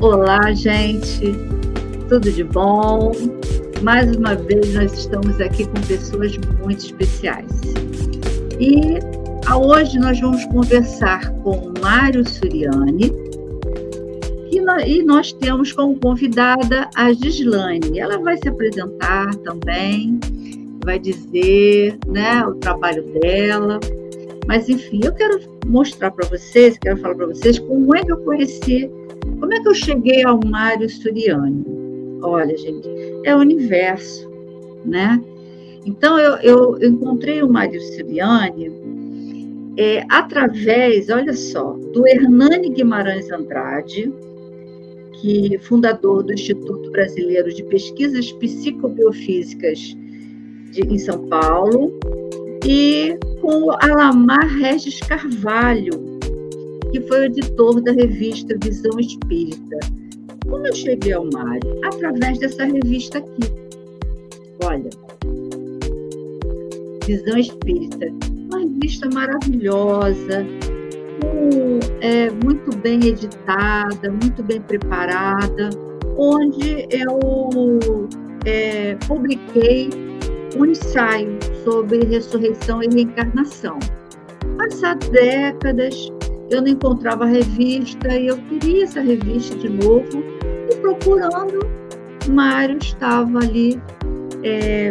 Olá, gente, tudo de bom? Mais uma vez nós estamos aqui com pessoas muito especiais. E hoje nós vamos conversar com o Mário Suriani e nós temos como convidada a Gislane. Ela vai se apresentar também, vai dizer, né, o trabalho dela. Mas, enfim, eu quero mostrar para vocês, quero falar para vocês como é que eu conheci, como é que eu cheguei ao Mário Suriani. Olha, gente, é o universo, né? Então, eu encontrei o Mário Suriani através, olha só, do Hernani Guimarães Andrade, que fundador do Instituto Brasileiro de Pesquisas Psicobiofísicas em São Paulo, e com o Alamar Regis Carvalho, que foi o editor da revista Visão Espírita. Como eu cheguei ao Mário? Através dessa revista aqui. Olha, Visão Espírita, uma revista maravilhosa, muito bem editada, muito bem preparada, onde eu publiquei um ensaio sobre ressurreição e reencarnação. Passadas décadas, eu não encontrava a revista e eu queria essa revista de novo, e procurando, Mário estava ali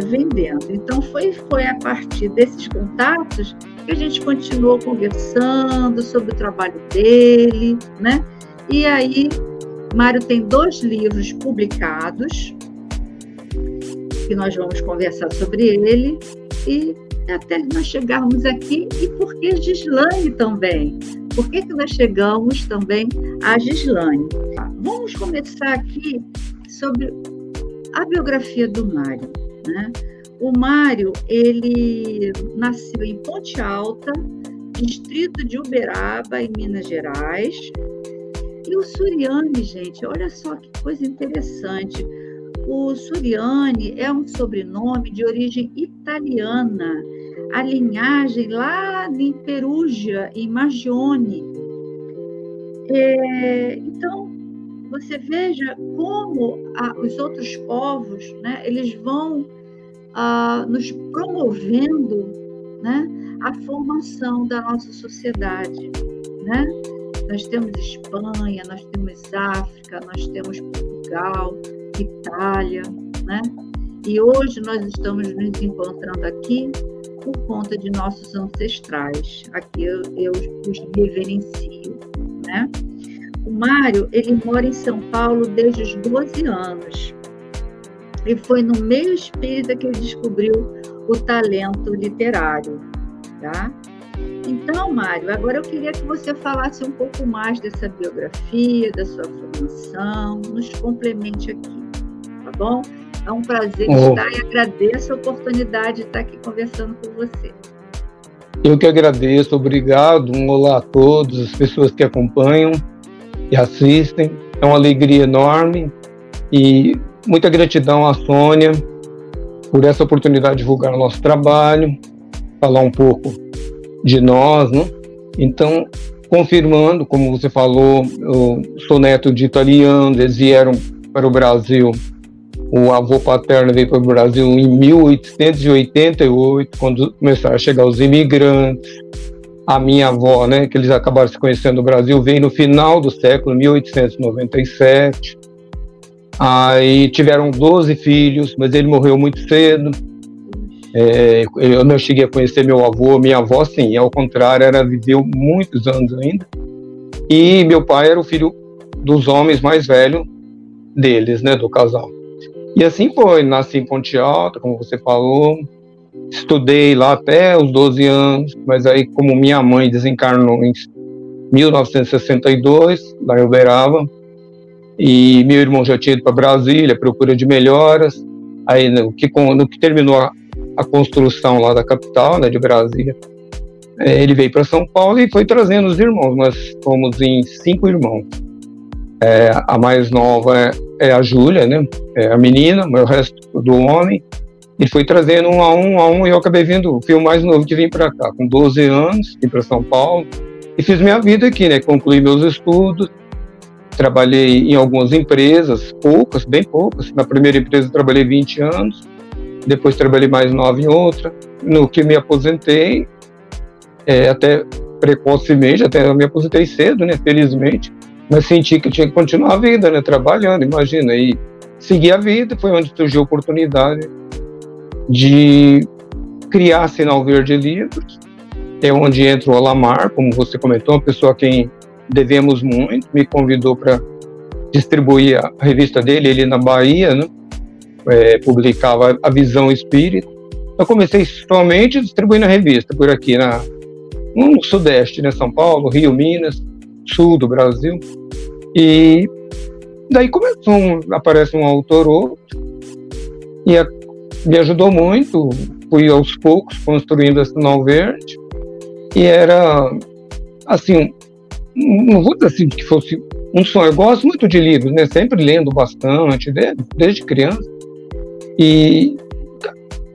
vendendo. Então foi a partir desses contatos que a gente continuou conversando sobre o trabalho dele, né? E aí, Mário tem 2 livros publicados, que nós vamos conversar sobre ele, e até nós chegarmos aqui, e por que Gislane também? Por que nós chegamos também a Gislane? Vamos começar aqui sobre a biografia do Mário, né? O Mário, ele nasceu em Ponte Alta, distrito de Uberaba, em Minas Gerais. E o Suriani, gente, olha só que coisa interessante. O Suriani é um sobrenome de origem italiana, a linhagem lá em Perugia, em Magione. Então, você veja como os outros povos, né, eles vão nos promovendo, né, a formação da nossa sociedade, né? Nós temos Espanha, nós temos África, nós temos Portugal, Itália, né? E hoje nós estamos nos encontrando aqui por conta de nossos ancestrais. Aqui eu os reverencio, né? O Mário, ele mora em São Paulo desde os 12 anos. E foi no meio espírita que ele descobriu o talento literário, tá? Então, Mário, agora eu queria que você falasse um pouco mais dessa biografia, da sua formação, nos complemente aqui, tá bom? É um prazer estar e agradeço a oportunidade de estar aqui conversando com você. Eu que agradeço, obrigado. Um olá a todos, as pessoas que acompanham e assistem. É uma alegria enorme e muita gratidão à Sônia por essa oportunidade de divulgar o nosso trabalho, falar um pouco de nós, né? Então, confirmando, como você falou, eu sou neto de italianos, eles vieram para o Brasil, o avô paterno veio para o Brasil em 1888, quando começaram a chegar os imigrantes. A minha avó, né, que eles acabaram se conhecendo no Brasil, veio no final do século, 1897. Aí tiveram 12 filhos, mas ele morreu muito cedo. Eu não cheguei a conhecer meu avô, minha avó sim, ao contrário, ela viveu muitos anos ainda. E meu pai era o filho dos homens mais velhos deles, né, do casal. E assim foi, nasci em Ponte Alta, como você falou, estudei lá até os 12 anos, mas aí como minha mãe desencarnou em 1962, lá em Uberaba, e meu irmão já tinha ido para Brasília, procura de melhoras. Aí no que terminou a construção lá da capital, né, de Brasília, ele veio para São Paulo e foi trazendo os irmãos. Nós fomos em 5 irmãos. A mais nova é a Júlia, né, a menina, mas o resto do homem. E foi trazendo um a um, e eu acabei vindo, fui o mais novo que vim para cá, com 12 anos, vim para São Paulo, e fiz minha vida aqui, né, concluí meus estudos, trabalhei em algumas empresas, poucas, bem poucas. Na primeira empresa eu trabalhei 20 anos, depois trabalhei mais 9 em outra. No que me aposentei, até precocemente, até eu me aposentei cedo, né, felizmente, mas senti que tinha que continuar a vida, né, trabalhando, imagina, e seguir a vida. Foi onde surgiu a oportunidade de criar a Sinal Verde Livros. É onde entra o Alamar, como você comentou, uma pessoa a quem devemos muito, me convidou para distribuir a revista dele, ele na Bahia, né, publicava a Visão Espírita. Eu comecei somente distribuindo a revista por aqui no Sudeste, né, São Paulo, Rio, Minas, Sul do Brasil. E daí aparece um autor ou outro, e me ajudou muito. Fui aos poucos construindo a Sinal Verde, e era, assim, não vou dizer assim que fosse um sonho. Eu gosto muito de livros, né, sempre lendo bastante, desde criança, e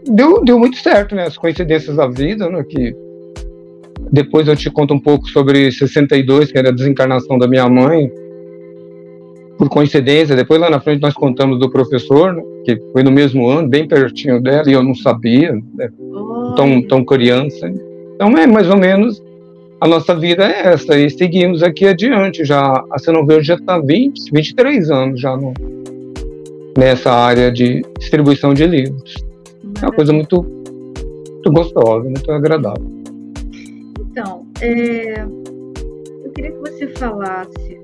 deu muito certo, né, as coincidências da vida, né, que depois eu te conto um pouco sobre 62, que era a desencarnação da minha mãe, por coincidência. Depois lá na frente nós contamos do professor, né, que foi no mesmo ano, bem pertinho dela, e eu não sabia, né, tão criança. Então é mais ou menos, a nossa vida é essa, e seguimos aqui adiante. Já a Sinal Verde já está 23 anos já nessa área de distribuição de livros. É uma coisa muito, muito gostosa, muito agradável. Então, eu queria que você falasse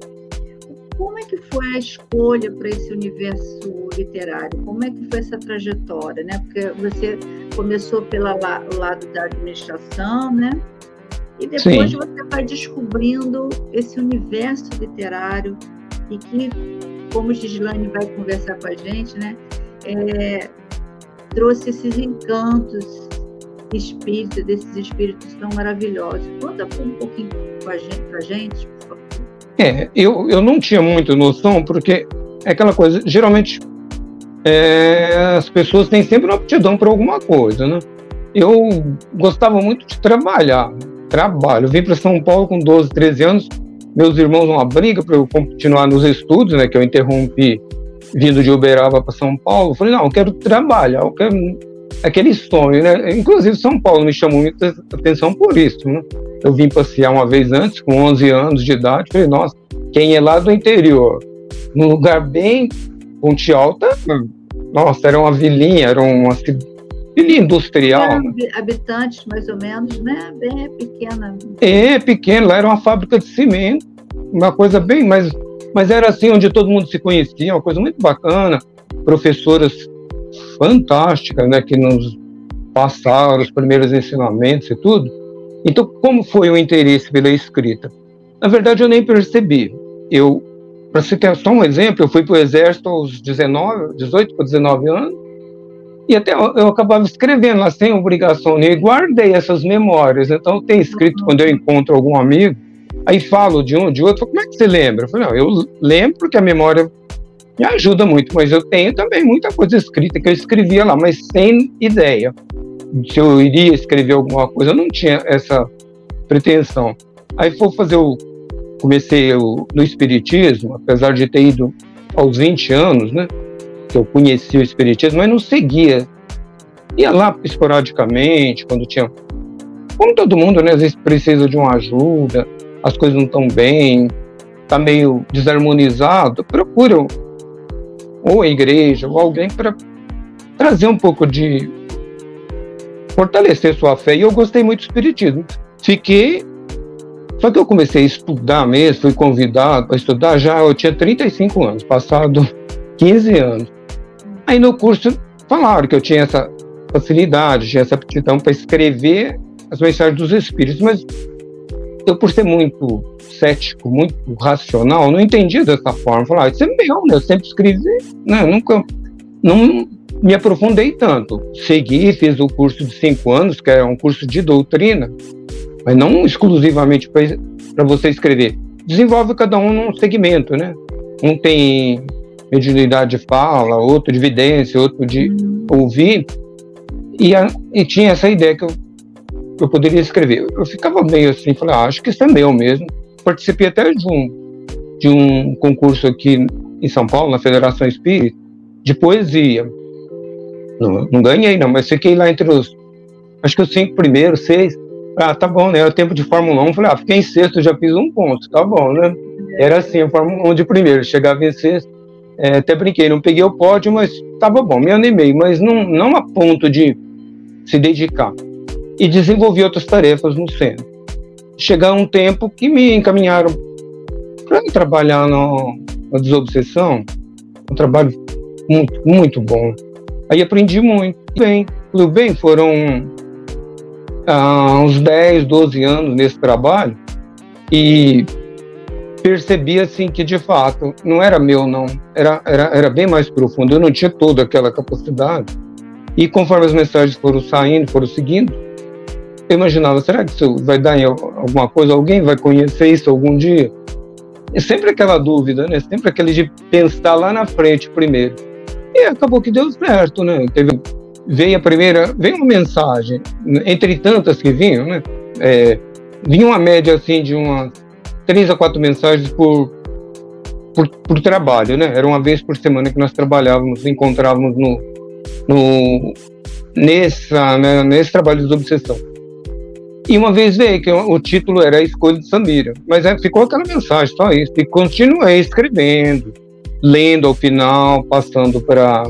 como é que foi a escolha para esse universo literário, como é que foi essa trajetória, né? Porque você começou pelo lado da administração, né? E depois Sim. Você vai descobrindo esse universo literário e que, como Gislaine vai conversar com a gente, né? Trouxe esses encantos espíritos, desses espíritos tão maravilhosos. Conta um pouquinho pra gente, por favor. Eu não tinha muita noção, porque é aquela coisa, geralmente as pessoas têm sempre uma aptidão para alguma coisa, né? Eu gostava muito de trabalho. Eu vim para São Paulo com 12, 13 anos, meus irmãos uma briga para eu continuar nos estudos, né, que eu interrompi vindo de Uberaba para São Paulo. Eu falei, não, eu quero trabalhar, eu quero aquele sonho, né? Inclusive São Paulo me chamou muita atenção por isso, né? Eu vim passear uma vez antes, com 11 anos de idade, falei, nossa, quem é lá do interior, num lugar bem Ponte Alta, nossa, era uma vilinha, era uma vilinha industrial. Habitantes, mais ou menos, né? Bem pequena. Pequena, lá era uma fábrica de cimento, uma coisa bem, mas era assim, onde todo mundo se conhecia, uma coisa muito bacana, professoras fantásticas, né, que nos passaram os primeiros ensinamentos e tudo. Então, como foi o interesse pela escrita? Na verdade, eu nem percebi. Para você ter só um exemplo, eu fui para o Exército aos 18 para 19 anos, e até eu acabava escrevendo lá sem obrigação, né? E guardei essas memórias. Então, eu tenho escrito quando eu encontro algum amigo, aí falo de um, de outro, como é que você lembra? Eu falei, não, eu lembro porque a memória me ajuda muito, mas eu tenho também muita coisa escrita que eu escrevia lá, mas sem ideia se eu iria escrever alguma coisa. Eu não tinha essa pretensão. Aí comecei no Espiritismo, apesar de ter ido aos 20 anos, né, que eu conheci o Espiritismo, mas não seguia. Ia lá esporadicamente, quando tinha... Como todo mundo, né, às vezes precisa de uma ajuda, as coisas não estão bem, está meio desarmonizado, procura ou a igreja, ou alguém para trazer um pouco de... fortalecer sua fé. E eu gostei muito do Espiritismo. Só que eu comecei a estudar mesmo, fui convidado para estudar, eu tinha 35 anos, passado 15 anos. Aí no curso falaram que eu tinha essa facilidade, tinha essa aptidão para escrever as mensagens dos Espíritos, mas eu, por ser muito cético, muito racional, não entendia dessa forma. Falei, isso é meu, né? Eu sempre escrevi, né? Não me aprofundei tanto. Segui, fiz o curso de 5 anos, que é um curso de doutrina, mas não exclusivamente para você escrever. Desenvolve cada um num segmento, né? Um tem mediunidade de fala, outro de evidência, outro de ouvir, e tinha essa ideia que eu poderia escrever. Eu ficava meio assim, falei, acho que isso é meu mesmo. Participei até de um de um concurso aqui em São Paulo, na Federação Espírita, de poesia. Não ganhei, não, mas fiquei lá entre acho que os 5 primeiros, 6. Tá bom, né? Era tempo de Fórmula 1. Falei, fiquei em sexto, já fiz 1 ponto, tá bom, né? Era assim, a Fórmula 1 de primeiro, chegava em sexto. Até brinquei, não peguei o pódio, mas tava bom, me animei, mas não a ponto de se dedicar. E desenvolvi outras tarefas no centro. Chegar um tempo que me encaminharam para trabalhar na desobsessão, um trabalho muito, muito bom. Aí aprendi muito. Bem, foram uns 10, 12 anos nesse trabalho e percebi assim que de fato não era meu, não, era bem mais profundo. Eu não tinha toda aquela capacidade e conforme as mensagens foram saindo, foram seguindo, eu imaginava, será que isso vai dar em alguma coisa? Alguém vai conhecer isso algum dia? É sempre aquela dúvida, né? Sempre aquele de pensar lá na frente primeiro. E acabou que deu certo, né? Veio uma mensagem, entre tantas que vinham, né? Vinha uma média assim de umas 3 a 4 mensagens por trabalho, né? Era uma vez por semana que nós trabalhávamos, encontrávamos nesse trabalho de obsessão. E uma vez veio que o título era A Escolha de Samira, mas ficou aquela mensagem, só isso. E continuei escrevendo, lendo ao final, passando para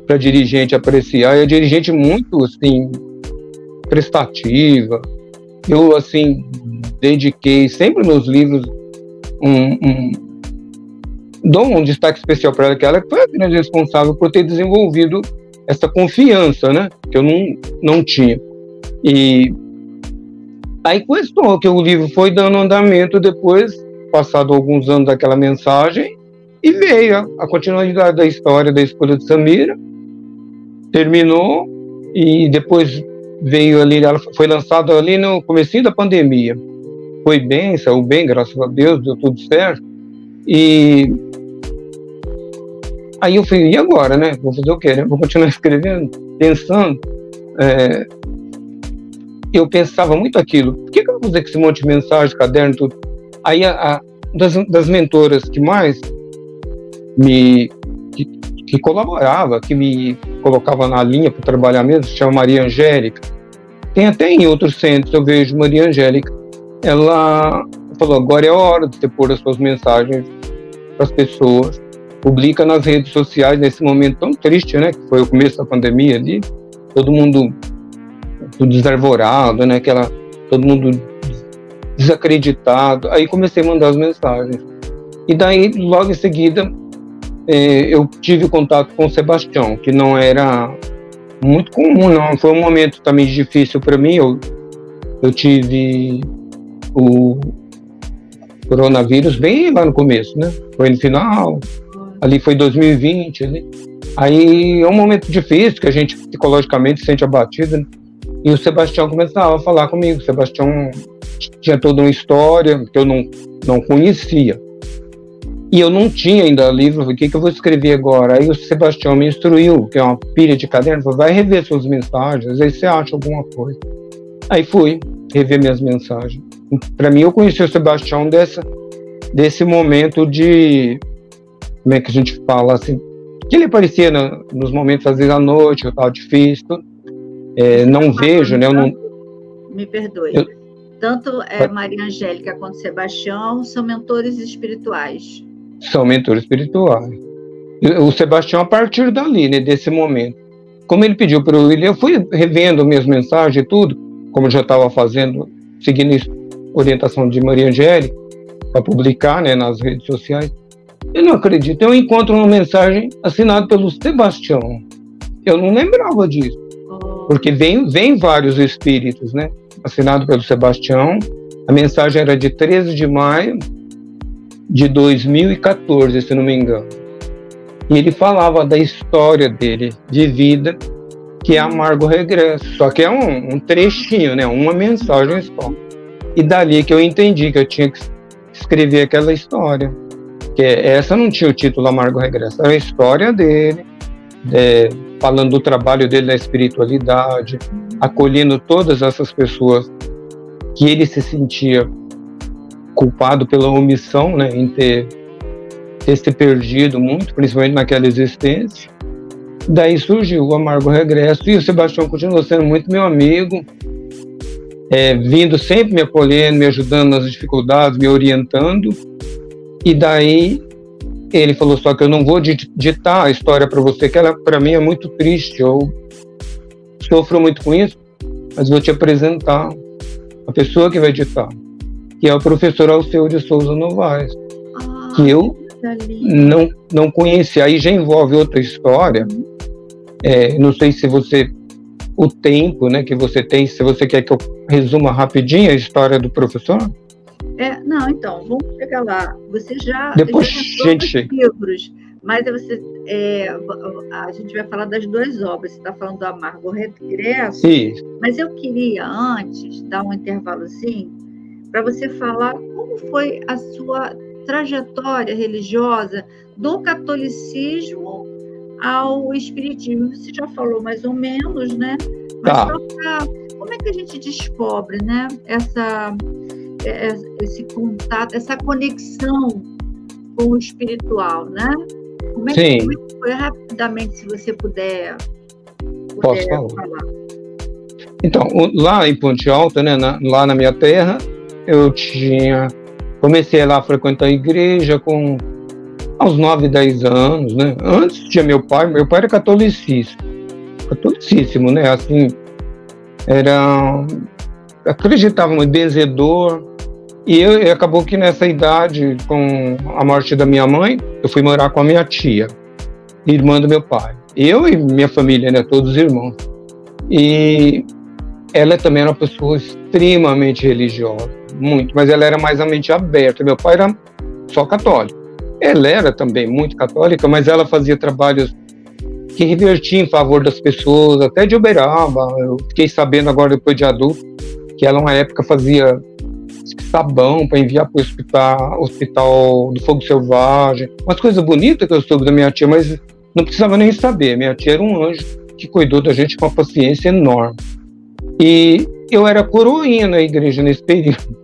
a dirigente apreciar, e a dirigente muito, assim, prestativa. Eu, assim, dediquei sempre nos livros dou um destaque especial para ela, que ela foi a grande responsável por ter desenvolvido essa confiança, né, que eu não tinha. E aí começou que o livro foi dando andamento depois, passado alguns anos daquela mensagem, e veio a continuidade da história da Escolha de Samira, terminou, e depois veio ali, ela foi lançada ali no comecinho da pandemia. Foi bem, saiu bem, graças a Deus, deu tudo certo. E aí eu falei, e agora, né? Vou fazer o quê, né? Vou continuar escrevendo, pensando. Eu pensava muito aquilo. Por que eu vou fazer com esse monte de mensagem, caderno, tudo? Aí das mentoras que mais que colaborava, que me colocava na linha para trabalhar mesmo, se chama Maria Angélica. Tem até em outros centros, eu vejo Maria Angélica. Ela falou, agora é a hora de você pôr as suas mensagens para as pessoas. Publica nas redes sociais nesse momento tão triste, né? Que foi o começo da pandemia ali. Todo mundo desarvorado, né? Todo mundo desacreditado. Aí comecei a mandar as mensagens. E daí, logo em seguida, eu tive contato com o Sebastião, que não era muito comum, não. Foi um momento também difícil para mim. Eu tive o coronavírus bem lá no começo, né? Foi no final, ali foi 2020. Ali. Aí é um momento difícil, que a gente psicologicamente se sente abatido, né? E o Sebastião começava a falar comigo. O Sebastião tinha toda uma história que eu não conhecia. E eu não tinha ainda livro, o que eu vou escrever agora? Aí o Sebastião me instruiu, que é uma pilha de caderno, falou, vai rever suas mensagens, aí você acha alguma coisa. Aí fui rever minhas mensagens. Para mim, eu conheci o Sebastião desse momento de, como é que a gente fala assim, que ele aparecia nos momentos, às vezes à noite, eu estava difícil, não vejo, né? Me perdoe. Tanto Maria Angélica quanto Sebastião são mentores espirituais. São mentores espirituais. O Sebastião, a partir dali, né, desse momento, como ele pediu para eu fui revendo minhas mensagens e tudo, como eu já estava fazendo, seguindo a orientação de Maria Angélica, para publicar, né, nas redes sociais. Eu não acredito, eu encontro uma mensagem assinada pelo Sebastião. Eu não lembrava disso, porque vem vários espíritos, né, assinado pelo Sebastião. A mensagem era de 13 de maio de 2014, se não me engano. E ele falava da história dele, de vida, que é Amargo Regresso. Só que é um trechinho, né? Uma mensagem só. E dali que eu entendi que eu tinha que escrever aquela história. Que essa não tinha o título Amargo Regresso, era a história dele, falando do trabalho dele na espiritualidade, acolhendo todas essas pessoas que ele se sentia culpado pela omissão, né, em ter se perdido muito, principalmente naquela existência. Daí surgiu o Amargo Regresso, e o Sebastião continuou sendo muito meu amigo, vindo sempre me acolhendo, me ajudando nas dificuldades, me orientando. E daí ele falou: só que eu não vou ditar a história para você, que ela para mim é muito triste, eu sofro muito com isso, mas vou te apresentar a pessoa que vai ditar, que é o professor Alceu de Souza Novaes, que eu não conhecia. Aí já envolve outra história. Não sei se você, o tempo, né, que você tem, se você quer que eu resuma rapidinho a história do professor? Não, então, vamos pegar lá. Você já depois gente livros, mas a gente vai falar das duas obras. Você está falando do Amargo Regresso, isso. Mas eu queria antes dar um intervalozinho para você falar como foi a sua trajetória religiosa do catolicismo ao espiritismo. Você já falou mais ou menos, né? Mas como é que a gente descobre, né, esse contato, essa conexão com o espiritual, né? Como é que foi, rapidamente, se você puder falar? Então, lá em Ponte Alta, né, lá na minha terra, eu comecei lá a frequentar a igreja aos 9, 10 anos, né? Antes tinha meu pai era catolicíssimo, né? Assim, acreditava muito, benzedor. E acabou que nessa idade, com a morte da minha mãe, eu fui morar com a minha tia, irmã do meu pai. Eu e minha família, né, todos irmãos. E ela também era uma pessoa extremamente religiosa, muito, mas ela era mais a mente aberta. Meu pai era só católico. Ela era também muito católica, mas ela fazia trabalhos que revertiam em favor das pessoas, até de Uberaba. Eu fiquei sabendo agora, depois de adulto, que ela, uma época, fazia sabão para enviar para o hospital do Fogo Selvagem. Umas coisas bonitas que eu soube da minha tia, mas não precisava nem saber. Minha tia era um anjo que cuidou da gente com uma paciência enorme. E eu era coroinha na igreja nesse período.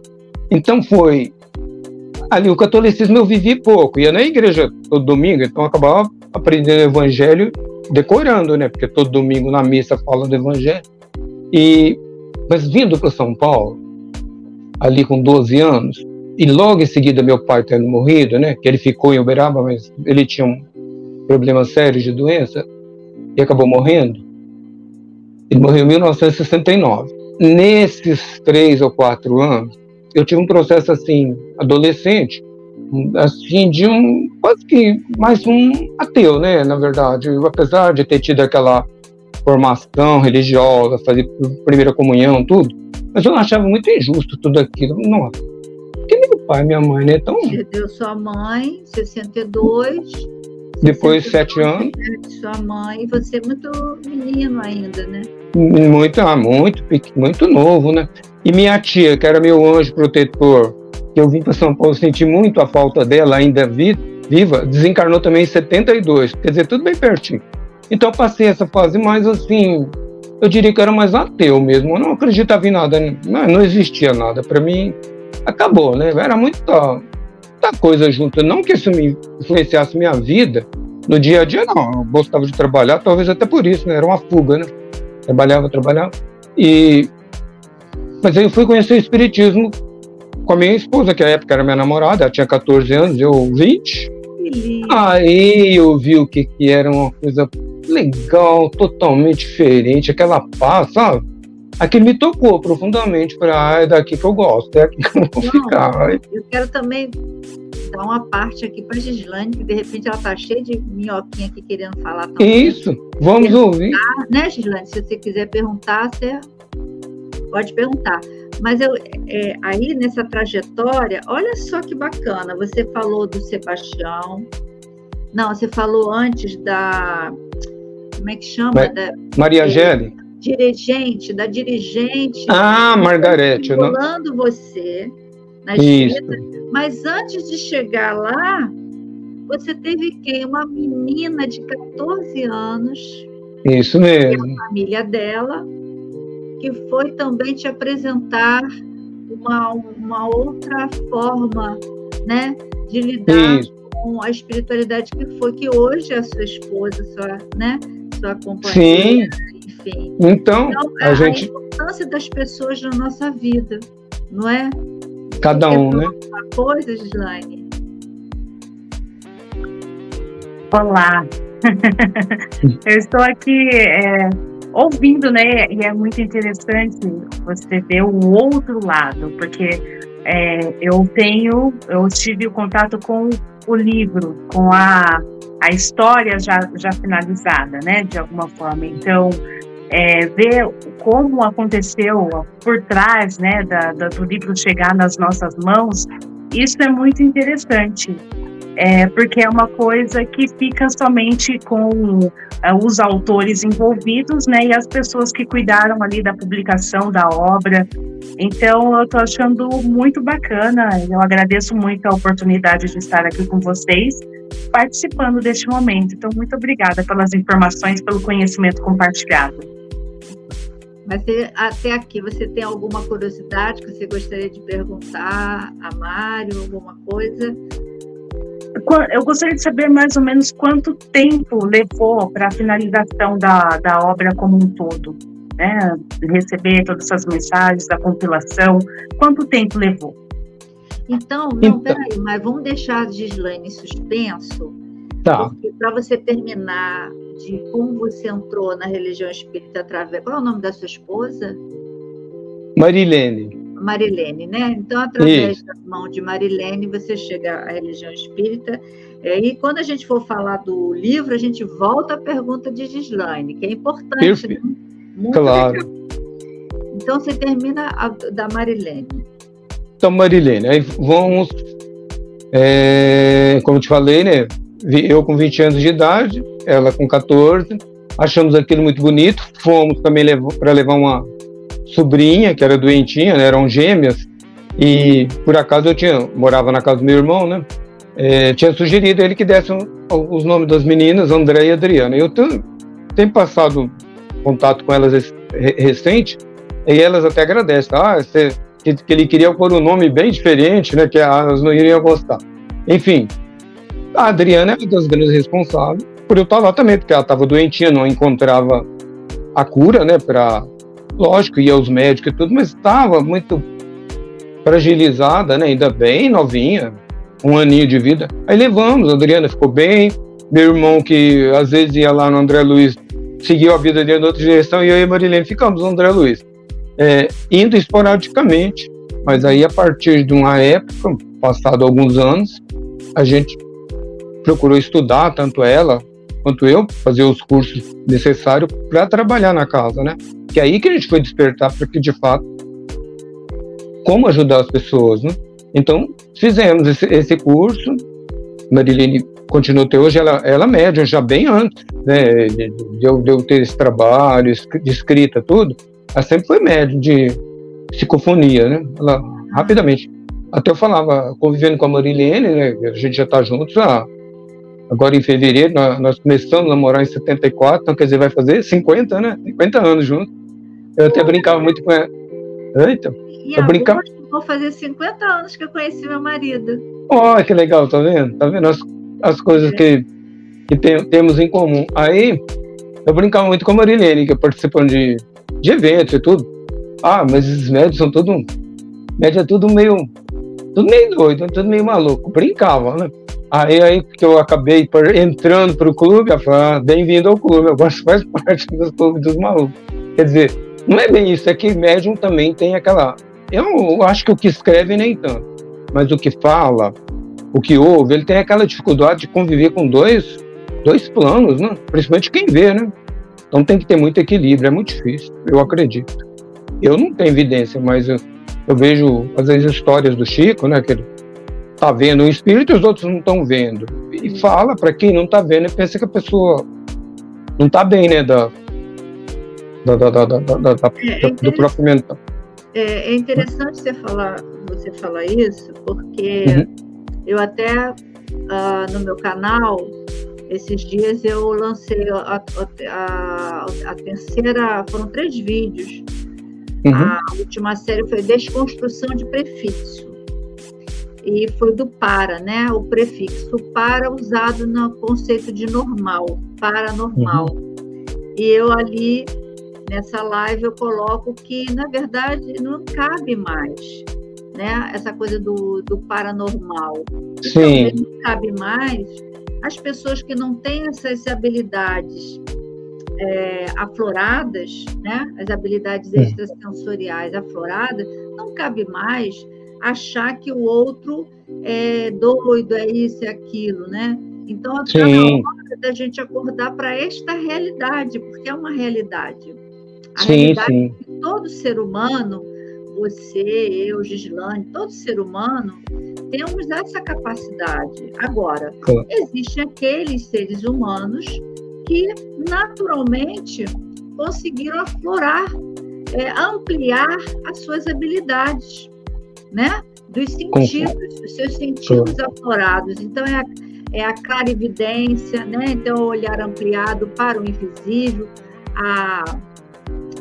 Então foi... Ali o catolicismo eu vivi pouco. Ia na igreja todo domingo, então eu acabava aprendendo o evangelho, decorando, né? Porque todo domingo na missa fala do evangelho. Mas vindo para São Paulo, ali com 12 anos, e logo em seguida meu pai tendo morrido, né? Que ele ficou em Uberaba, mas ele tinha um problema sério de doença e acabou morrendo. Ele morreu em 1969. Nesses 3 ou 4 anos, eu tive um processo assim, adolescente, assim, de quase que mais um ateu, né? Na verdade, apesar de ter tido aquela formação religiosa, fazer primeira comunhão, tudo, mas eu achava muito injusto tudo aquilo. Nossa, porque meu pai e minha mãe, né? Então, perdeu sua mãe, 62. Depois de 7 anos. Sua mãe, e você muito menino ainda, né? Muito novo, né? E minha tia, que era meu anjo protetor, que eu vim para São Paulo, senti muito a falta dela, ainda viva, desencarnou também em 72, quer dizer, tudo bem pertinho. Então eu passei essa fase mais assim, eu diria que eu era mais ateu mesmo, eu não acreditava em nada, não existia nada, para mim acabou, né? Era muita coisa junto, não que isso me influenciasse minha vida no dia a dia, não, eu gostava de trabalhar, talvez até por isso, né? Era uma fuga, né? Trabalhava, mas aí eu fui conhecer o espiritismo com a minha esposa, que à época era minha namorada, ela tinha 14 anos, eu 20. Aí eu vi o que era uma coisa legal, totalmente diferente, aquela paz, sabe? Aquilo me tocou profundamente, falei, é daqui que eu gosto, é aqui que eu vou ficar. Eu quero também dar uma parte aqui para a Gislane, que de repente ela está cheia de minhoquinha aqui querendo falar também. Isso, vamos ouvir. Né, Gislane? Se você quiser perguntar, você pode perguntar. Mas aí nessa trajetória, olha só que bacana, você falou do Sebastião, não, você falou antes como é que chama? Maria Angélica. Da dirigente. Margarete. Estimulando você na esquerda, mas antes de chegar lá, você teve quem? Uma menina de 14 anos. Isso mesmo. E a família dela, que foi também te apresentar uma uma outra forma, né, de lidar com a espiritualidade que hoje é a sua esposa, sua companheira, enfim. Então a importância das pessoas na nossa vida, não é? Cada um, né? Uma coisa, Gislaine? Olá, eu estou aqui ouvindo, né? E é muito interessante você ver o outro lado, porque eu tive o contato com o livro, com a história já finalizada, né? De alguma forma. Então, ver como aconteceu por trás, né? Do livro chegar nas nossas mãos, isso é muito interessante. Porque é uma coisa que fica somente com os autores envolvidos, né, e as pessoas que cuidaram ali da publicação da obra. Então, eu estou achando muito bacana, eu agradeço muito a oportunidade de estar aqui com vocês, participando deste momento. Então, muito obrigada pelas informações, pelo conhecimento compartilhado. Mas até aqui, você tem alguma curiosidade que você gostaria de perguntar a Mário, alguma coisa? Eu gostaria de saber mais ou menos quanto tempo levou para a finalização da obra como um todo, né? Receber todas essas mensagens, a compilação, quanto tempo levou? Então, peraí, mas vamos deixar a Gislaine em suspenso, porque para você terminar de como você entrou na religião espírita através... Qual é o nome da sua esposa? Marilene, né? Então, através da mão de Marilene, você chega à religião espírita. E quando a gente for falar do livro, a gente volta à pergunta de Gislaine, que é importante. Né? Muito claro. Legal. Então, você termina da Marilene. Então, Marilene, aí vamos... como eu te falei, né? Eu com 20 anos de idade, ela com 14, achamos aquilo muito bonito, fomos também para levar uma sobrinha, que era doentinha, né, eram gêmeas, e por acaso morava na casa do meu irmão, né, tinha sugerido ele que desse os nomes das meninas, André e Adriana. Eu tenho passado contato com elas recente, e elas até agradecem, que ele queria pôr um nome bem diferente, né, que elas não iriam gostar. Enfim, a Adriana é uma das grandes responsáveis por eu estar lá também, porque ela estava doentinha, não encontrava a cura, né, lógico, ia aos médicos e tudo, mas estava muito fragilizada, né, ainda bem novinha, 1 aninho de vida. Aí levamos, a Adriana ficou bem, meu irmão, que às vezes ia lá no André Luiz, seguiu a vida dele em outra direção, e eu e a Marilene ficamos no André Luiz, indo esporadicamente, mas aí a partir de uma época, passado alguns anos, a gente procurou estudar, tanto ela quanto eu, fazer os cursos necessários para trabalhar na casa, né? Que é aí que a gente foi despertar para que, de fato, como ajudar as pessoas, né? Então, fizemos esse curso. Marilene continua até hoje, ela médium já bem antes, né? De eu ter esse trabalho de escrita, tudo. Ela sempre foi médium de psicofonia, né? Ela, rapidamente. Até eu falava, convivendo com a Marilene, né? A gente já está juntos agora em fevereiro, nós começamos a namorar em 74, então quer dizer, vai fazer 50, né? 50 anos juntos. Eu até brincava muito com ela. Eita, eu brincava. Vou fazer 50 anos que eu conheci meu marido. Olha, que legal, tá vendo? Tá vendo as coisas que temos em comum. Aí, eu brincava muito com a Marilene, que participando de eventos e tudo. Mas esses médios são médio é tudo meio doido, tudo meio maluco. Brincava, né? Aí que eu acabei entrando para o clube, eu falei, bem-vindo ao clube, eu gosto, faz parte dos clubes dos malucos. Quer dizer, não é bem isso, é que médium também tem aquela... Eu acho que o que escreve nem tanto, mas o que fala, o que ouve, ele tem aquela dificuldade de conviver com dois planos, né? Principalmente quem vê, né? Então tem que ter muito equilíbrio, é muito difícil, eu acredito. Eu não tenho evidência, mas eu vejo, às vezes, histórias do Chico, né? Que ele tá vendo um espírito e os outros não estão vendo. E fala para quem não tá vendo e pensa que a pessoa não tá bem, né? Do próprio mental. É interessante você falar isso, porque eu até no meu canal, esses dias eu lancei a terceira, foram 3 vídeos A última série foi Desconstrução de Prefixo. E foi do para, né? O prefixo para usado no conceito de normal, paranormal. E eu ali, nessa live, eu coloco que, na verdade, não cabe mais, né? Essa coisa do paranormal. Sim. Então, não cabe mais as pessoas que não têm essas habilidades afloradas, né? As habilidades extrasensoriais afloradas, não cabe mais achar que o outro é doido, é isso, é aquilo, né? Então, está na hora da gente acordar para esta realidade, porque é uma realidade. A realidade que todo ser humano, você, eu, Gislane, todo ser humano, temos essa capacidade. Agora, existem aqueles seres humanos que naturalmente conseguiram aflorar, ampliar as suas habilidades, né? Dos sentidos, os seus sentidos aflorados. Então, é a clarividência, né? Então, o olhar ampliado para o invisível, a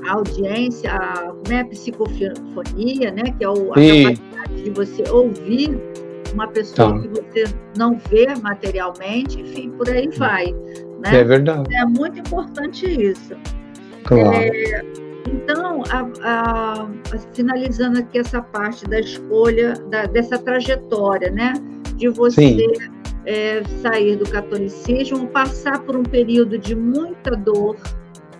audiência, a psicofonia, né? Que é a capacidade de você ouvir uma pessoa que você não vê materialmente, enfim, por aí vai. Né? É verdade. É muito importante isso. Claro. Então, finalizando aqui essa parte da escolha, dessa trajetória, né? De você sair do catolicismo, passar por um período de muita dor,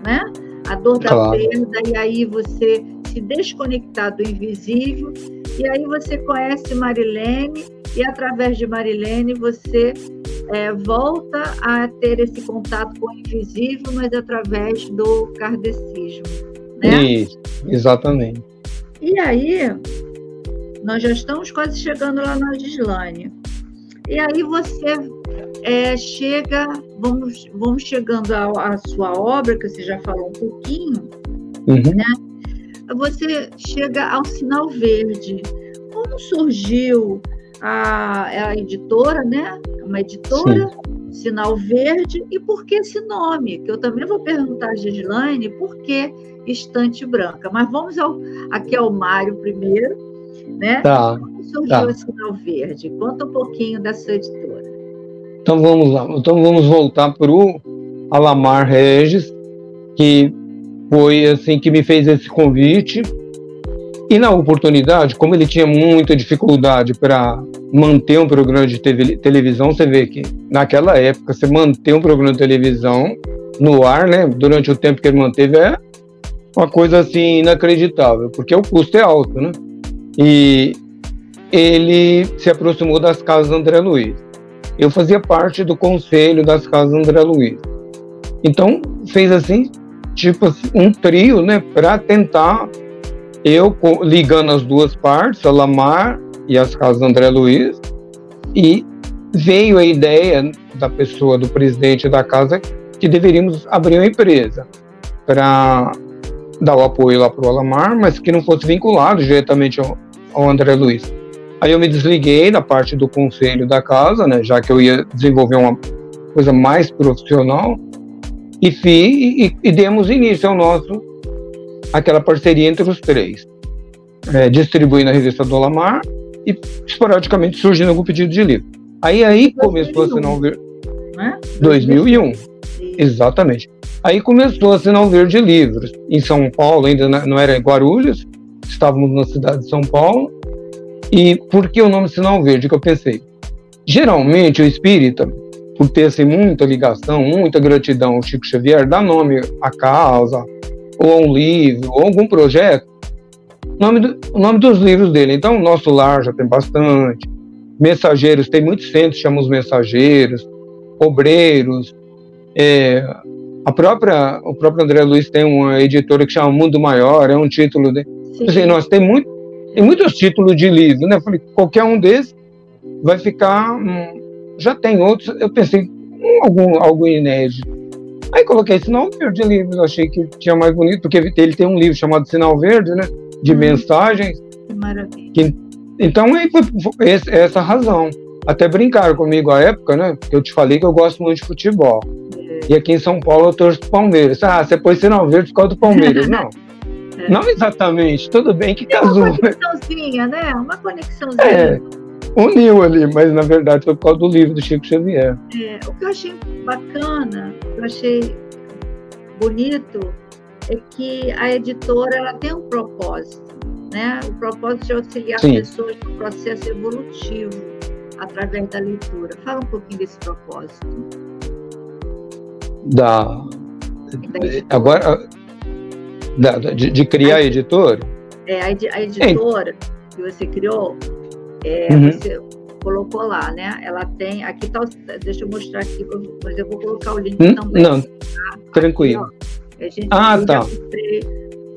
né? A dor da perda, e aí você se desconectar do invisível, e aí você conhece Marilene, e através de Marilene você volta a ter esse contato com o invisível, mas através do kardecismo, né? Isso, exatamente. E aí, nós já estamos quase chegando lá na Gislane. E aí você chega, vamos chegando à sua obra, que você já falou um pouquinho, né? Você chega ao Sinal Verde. Como surgiu a editora, né? Uma editora, Sinal Verde, e por que esse nome? Que eu também vou perguntar a Gislane por que Estante Branca. Mas vamos aqui ao Mário primeiro, né? Como surgiu a Sinal Verde? Conta um pouquinho da sua editora. Então vamos lá. Então vamos voltar para o Alamar Regis, que foi assim que me fez esse convite. E na oportunidade, como ele tinha muita dificuldade para manter um programa de televisão, você vê que naquela época você manter um programa de televisão no ar, né, durante o tempo que ele manteve, é uma coisa assim inacreditável, porque o custo é alto, né? E ele se aproximou das Casas André Luiz. Eu fazia parte do conselho das Casas André Luiz. Então fez assim, tipo um trio, né, para tentar, eu ligando as duas partes, a Alamar e as Casas André Luiz, e veio a ideia da pessoa, do presidente da casa, que deveríamos abrir uma empresa para dar o apoio lá para o Alamar, mas que não fosse vinculado diretamente ao André Luiz. Aí eu me desliguei da parte do conselho da casa, né, já que eu ia desenvolver uma coisa mais profissional, e demos início ao aquela parceria entre os três, distribuindo a revista do Alamar e esporadicamente surgindo algum pedido de livro. Aí começou a Sinal Verde. 2001, exatamente. Aí começou a Sinal Verde Livros, em São Paulo, ainda não era em Guarulhos, estávamos na cidade de São Paulo. E por que o nome Sinal Verde? Que eu pensei, geralmente o espírita, por ter assim, muita ligação, muita gratidão ao Chico Xavier, dá nome à casa, ou a um livro, ou algum projeto, o nome dos livros dele. Então, o Nosso Lar já tem bastante, Mensageiros, tem muitos centros, chamamos Mensageiros, Obreiros, o próprio André Luiz tem uma editora que chama Mundo Maior, é um título dele. Assim, nós tem muitos títulos de livro, né? Eu falei, qualquer um desses vai ficar, já tem outros, eu pensei, algo inédito. Aí coloquei Sinal Verde Livros, achei que tinha mais bonito, porque ele tem um livro chamado Sinal Verde, né? De mensagens. Que maravilha. Então, aí foi essa a razão. Até brincaram comigo à época, né? Porque eu te falei que eu gosto muito de futebol. E aqui em São Paulo eu torço pro Palmeiras. Você pôs Sinal Verde por causa do Palmeiras. Não. Não exatamente, tudo bem que Tem casou. uma conexãozinha, né? Uma conexãozinha. Uniu ali, mas na verdade foi por causa do livro do Chico Xavier. O que eu achei bacana, o que eu achei bonito, é que a editora ela tem um propósito, né? O propósito de auxiliar pessoas no processo evolutivo através da leitura. Fala um pouquinho desse propósito. Agora, de criar a editora? A editora que você criou, você colocou lá, né? Ela tem, aqui tá, deixa eu mostrar aqui, mas eu vou colocar o link também. Não, tranquilo. Aqui, ó, tá. Comprei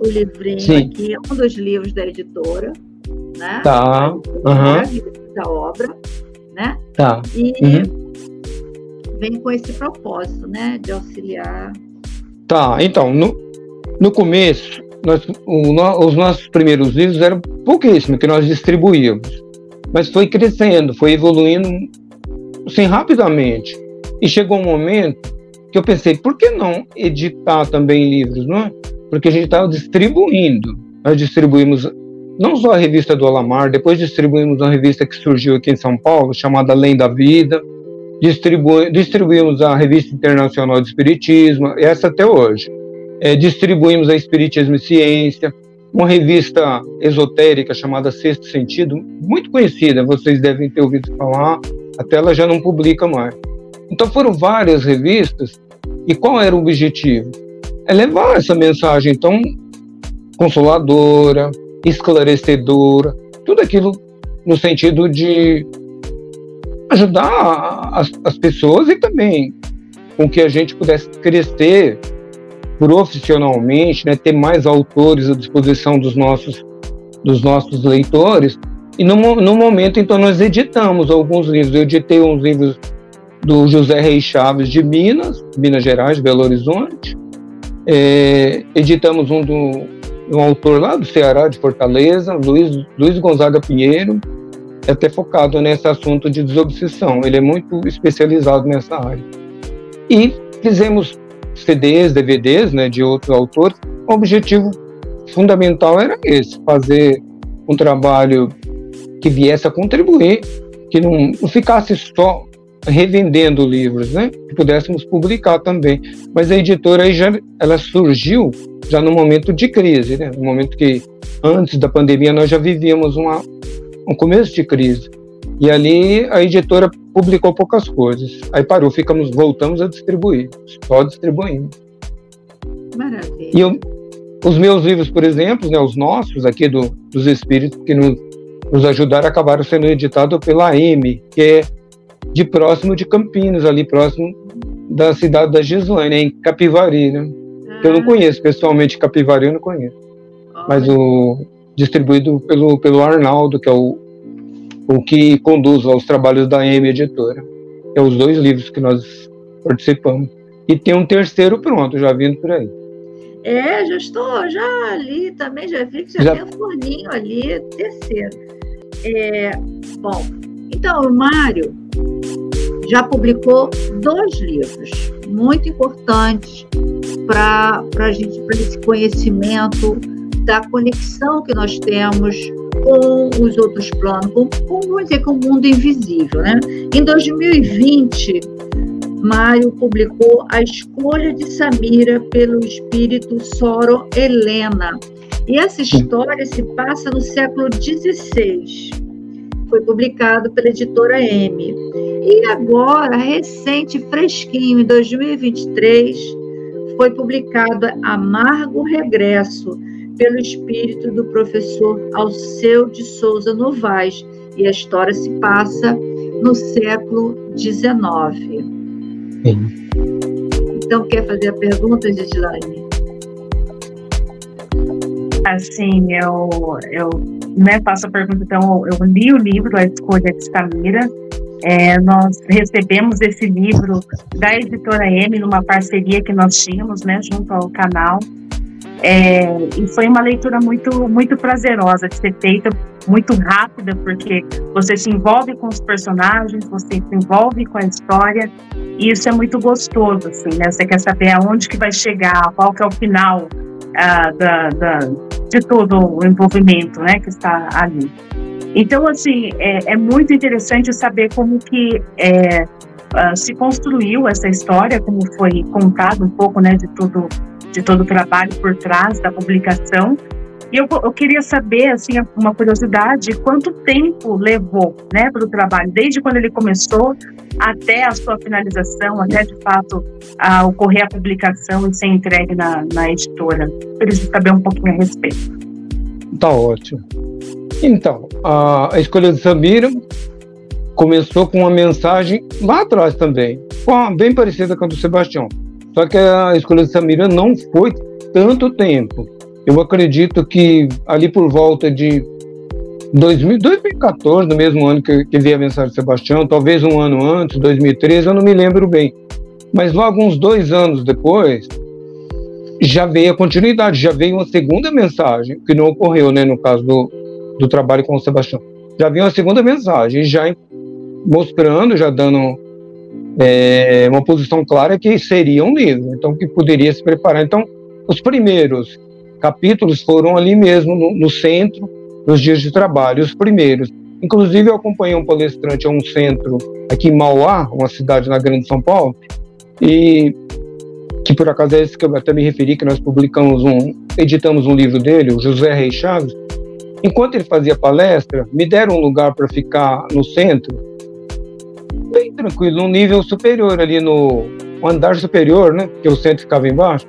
o livrinho aqui, é um dos livros da editora, né? Tá. Da obra, né? Tá. E vem com esse propósito, né? De auxiliar. Tá, então, no começo, os nossos primeiros livros eram pouquíssimos que nós distribuíamos, mas foi crescendo, foi evoluindo assim, rapidamente. E chegou um momento que eu pensei, por que não editar também livros, não é? Porque a gente estava distribuindo. Nós distribuímos não só a revista do Alamar, depois distribuímos uma revista que surgiu aqui em São Paulo, chamada Além da Vida, distribuímos a Revista Internacional de Espiritismo, essa até hoje. Distribuímos a Espiritismo e Ciência, uma revista esotérica chamada Sexto Sentido, muito conhecida, vocês devem ter ouvido falar, até ela já não publica mais. Então foram várias revistas, e qual era o objetivo? É levar essa mensagem tão consoladora, esclarecedora, tudo aquilo no sentido de ajudar as pessoas e também com que a gente pudesse crescer profissionalmente, né, ter mais autores à disposição dos nossos leitores. E no momento, então, nós editamos alguns livros. Eu editei uns livros do José Reis Chaves de Minas Gerais, Belo Horizonte. Editamos um autor lá do Ceará, de Fortaleza, Luiz Gonzaga Pinheiro, até focado nesse assunto de desobsessão. Ele é muito especializado nessa área. E fizemos CDs, DVDs, né, de outros autores. O objetivo fundamental era esse, fazer um trabalho que viesse a contribuir, que não ficasse só revendendo livros, né, que pudéssemos publicar também. Mas a editora aí ela surgiu já no momento de crise, né, no momento que antes da pandemia nós já vivíamos um começo de crise. E ali a editora publicou poucas coisas. Aí parou, voltamos a distribuir, só distribuindo. Maravilha. E os meus livros, por exemplo, né, os nossos aqui dos espíritos que nos ajudaram, acabaram sendo editados pela AM, que é de próximo de Campinas, ali próximo da cidade da Gislaine, em Capivari, né? Eu não conheço pessoalmente Capivari, eu não conheço. Mas distribuído pelo Arnaldo, que é o que conduz os trabalhos da AM Editora. É os 2 livros que nós participamos. E tem um terceiro pronto, já vindo por aí. Já ali também, já vi que já tem um forninho ali, terceiro. Bom, então o Mário já publicou 2 livros muito importantes para esse conhecimento da conexão que nós temos com os outros planos, vamos dizer, com o mundo invisível, né? Em 2020, Mário publicou A Escolha de Samira pelo espírito Soro Helena. E essa história se passa no século XVI. Foi publicado pela editora M. E agora, recente, fresquinho, em 2023, foi publicado Amargo Regresso, pelo espírito do professor Alceu de Souza Novaes, e a história se passa no século XIX. Sim. Então, quer fazer a pergunta, Gislaine? Assim, eu faço a pergunta, então, eu li o livro A Escolha de Samira. Nós recebemos esse livro da editora M numa parceria que nós tínhamos, né, junto ao canal. E foi uma leitura muito, muito prazerosa de ser feita, muito rápida, porque você se envolve com os personagens, você se envolve com a história, e isso é muito gostoso, assim, né? Você quer saber aonde que vai chegar, qual que é o final de todo o envolvimento, né, que está ali. Então, assim, é muito interessante saber como que se construiu essa história, como foi contado um pouco, né, de todo o trabalho por trás da publicação. E eu queria saber, assim, uma curiosidade, quanto tempo levou, né, para o trabalho, desde quando ele começou até a sua finalização, até, de fato, ocorrer a publicação e ser entregue na editora. Eu queria saber um pouquinho a respeito. Tá ótimo. Então, a Escolha de Samira começou com uma mensagem lá atrás também, bem parecida com a do Sebastião. Só que a Escolha de Samira não foi tanto tempo. Eu acredito que ali por volta de 2014, no mesmo ano que veio a mensagem do Sebastião, talvez um ano antes, 2013, eu não me lembro bem. Mas logo uns 2 anos depois, já veio a continuidade, já veio uma segunda mensagem, que não ocorreu, né, no caso do trabalho com o Sebastião. Já veio uma segunda mensagem, já mostrando, já dando uma posição clara que seria um livro, então que poderia se preparar. Então, os primeiros capítulos foram ali mesmo, no centro, nos dias de trabalho, os primeiros. Inclusive, eu acompanhei um palestrante a um centro aqui em Mauá, uma cidade na Grande São Paulo, e que por acaso é esse que eu até me referi, que nós editamos um livro dele, o José Reis Chaves. Enquanto ele fazia palestra, me deram um lugar para ficar no centro, bem tranquilo, num nível superior, ali no andar superior, né, porque o centro ficava embaixo.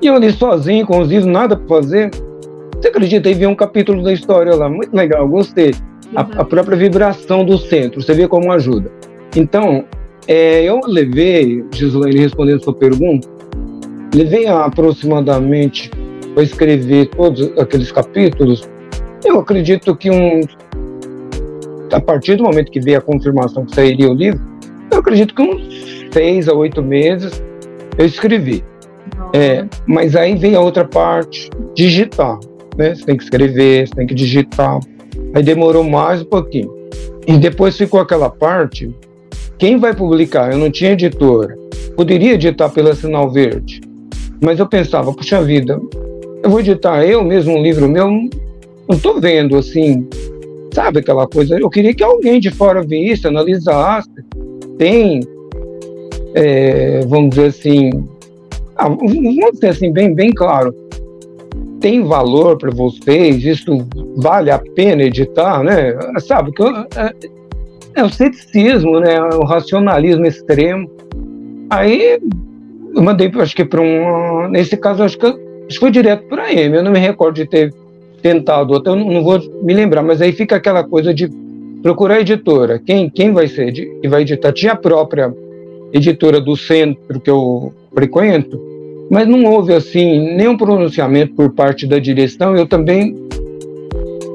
E eu ali sozinho, com os livros, nada para fazer. Você acredita? Aí veio um capítulo da história lá, muito legal, gostei. A própria vibração do centro, você vê como ajuda. Então, eu levei, Gislaine, respondendo a sua pergunta, levei aproximadamente, para escrever todos aqueles capítulos, eu acredito que a partir do momento que veio a confirmação que sairia o livro, eu acredito que uns 6 a 8 meses eu escrevi. Mas aí vem a outra parte, digitar, né? Você tem que escrever, você tem que digitar. Aí demorou mais um pouquinho. E depois ficou aquela parte, quem vai publicar? Eu não tinha editora. Poderia editar pela Sinal Verde, mas eu pensava, puxa vida, eu vou editar eu mesmo um livro meu, não estou vendo assim, sabe aquela coisa? Eu queria que alguém de fora visse, analisasse. Tem, vamos dizer assim, vamos dizer assim, bem claro, tem valor para vocês, isso vale a pena editar, né? Sabe, é o ceticismo, né? O racionalismo extremo. Aí eu mandei, acho que para nesse caso, acho que foi direto para a Amy, eu não me recordo de ter tentado, até eu não vou me lembrar, mas aí fica aquela coisa de procurar a editora, quem vai ser, que vai editar. Tinha a própria editora do centro que eu frequento, mas não houve assim nenhum pronunciamento por parte da direção. Eu também,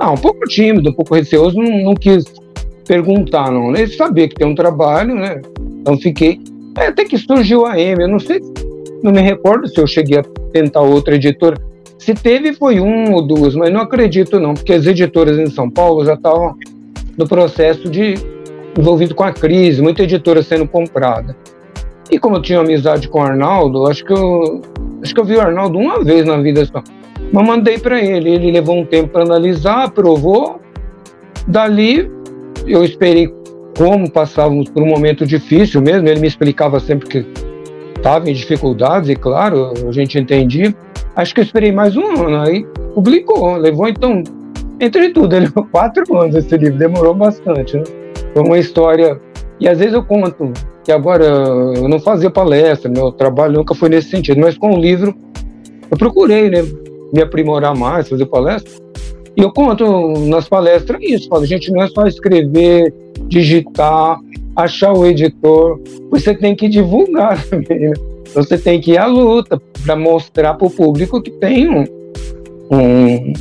um pouco tímido, um pouco receoso, não quis perguntar, não, né? Sabia que tem um trabalho, né? Então fiquei, até que surgiu a Amy, eu não sei, não me recordo se eu cheguei a tentar outra editora. Se teve, foi 1 ou 2, mas não acredito não, porque as editoras em São Paulo já estavam no processo envolvido com a crise, muita editora sendo comprada. E como eu tinha amizade com o Arnaldo, acho que eu vi o Arnaldo uma vez na vida só. Mas mandei para ele levou um tempo para analisar, aprovou. Dali, eu esperei, como passávamos por um momento difícil mesmo, ele me explicava sempre que estava em dificuldades, e claro, a gente entendia. Acho que eu esperei mais 1 ano, aí publicou, levou então, entre tudo, ele levou 4 anos esse livro, demorou bastante, né? Foi uma história, e às vezes eu conto, que agora eu não fazia palestra, meu trabalho nunca foi nesse sentido, mas com o livro eu procurei, né, me aprimorar mais, fazer palestra, e eu conto nas palestras isso, falo, gente, não é só escrever, digitar, achar o editor, você tem que divulgar também, né? Você tem que ir à luta para mostrar para o público que tem um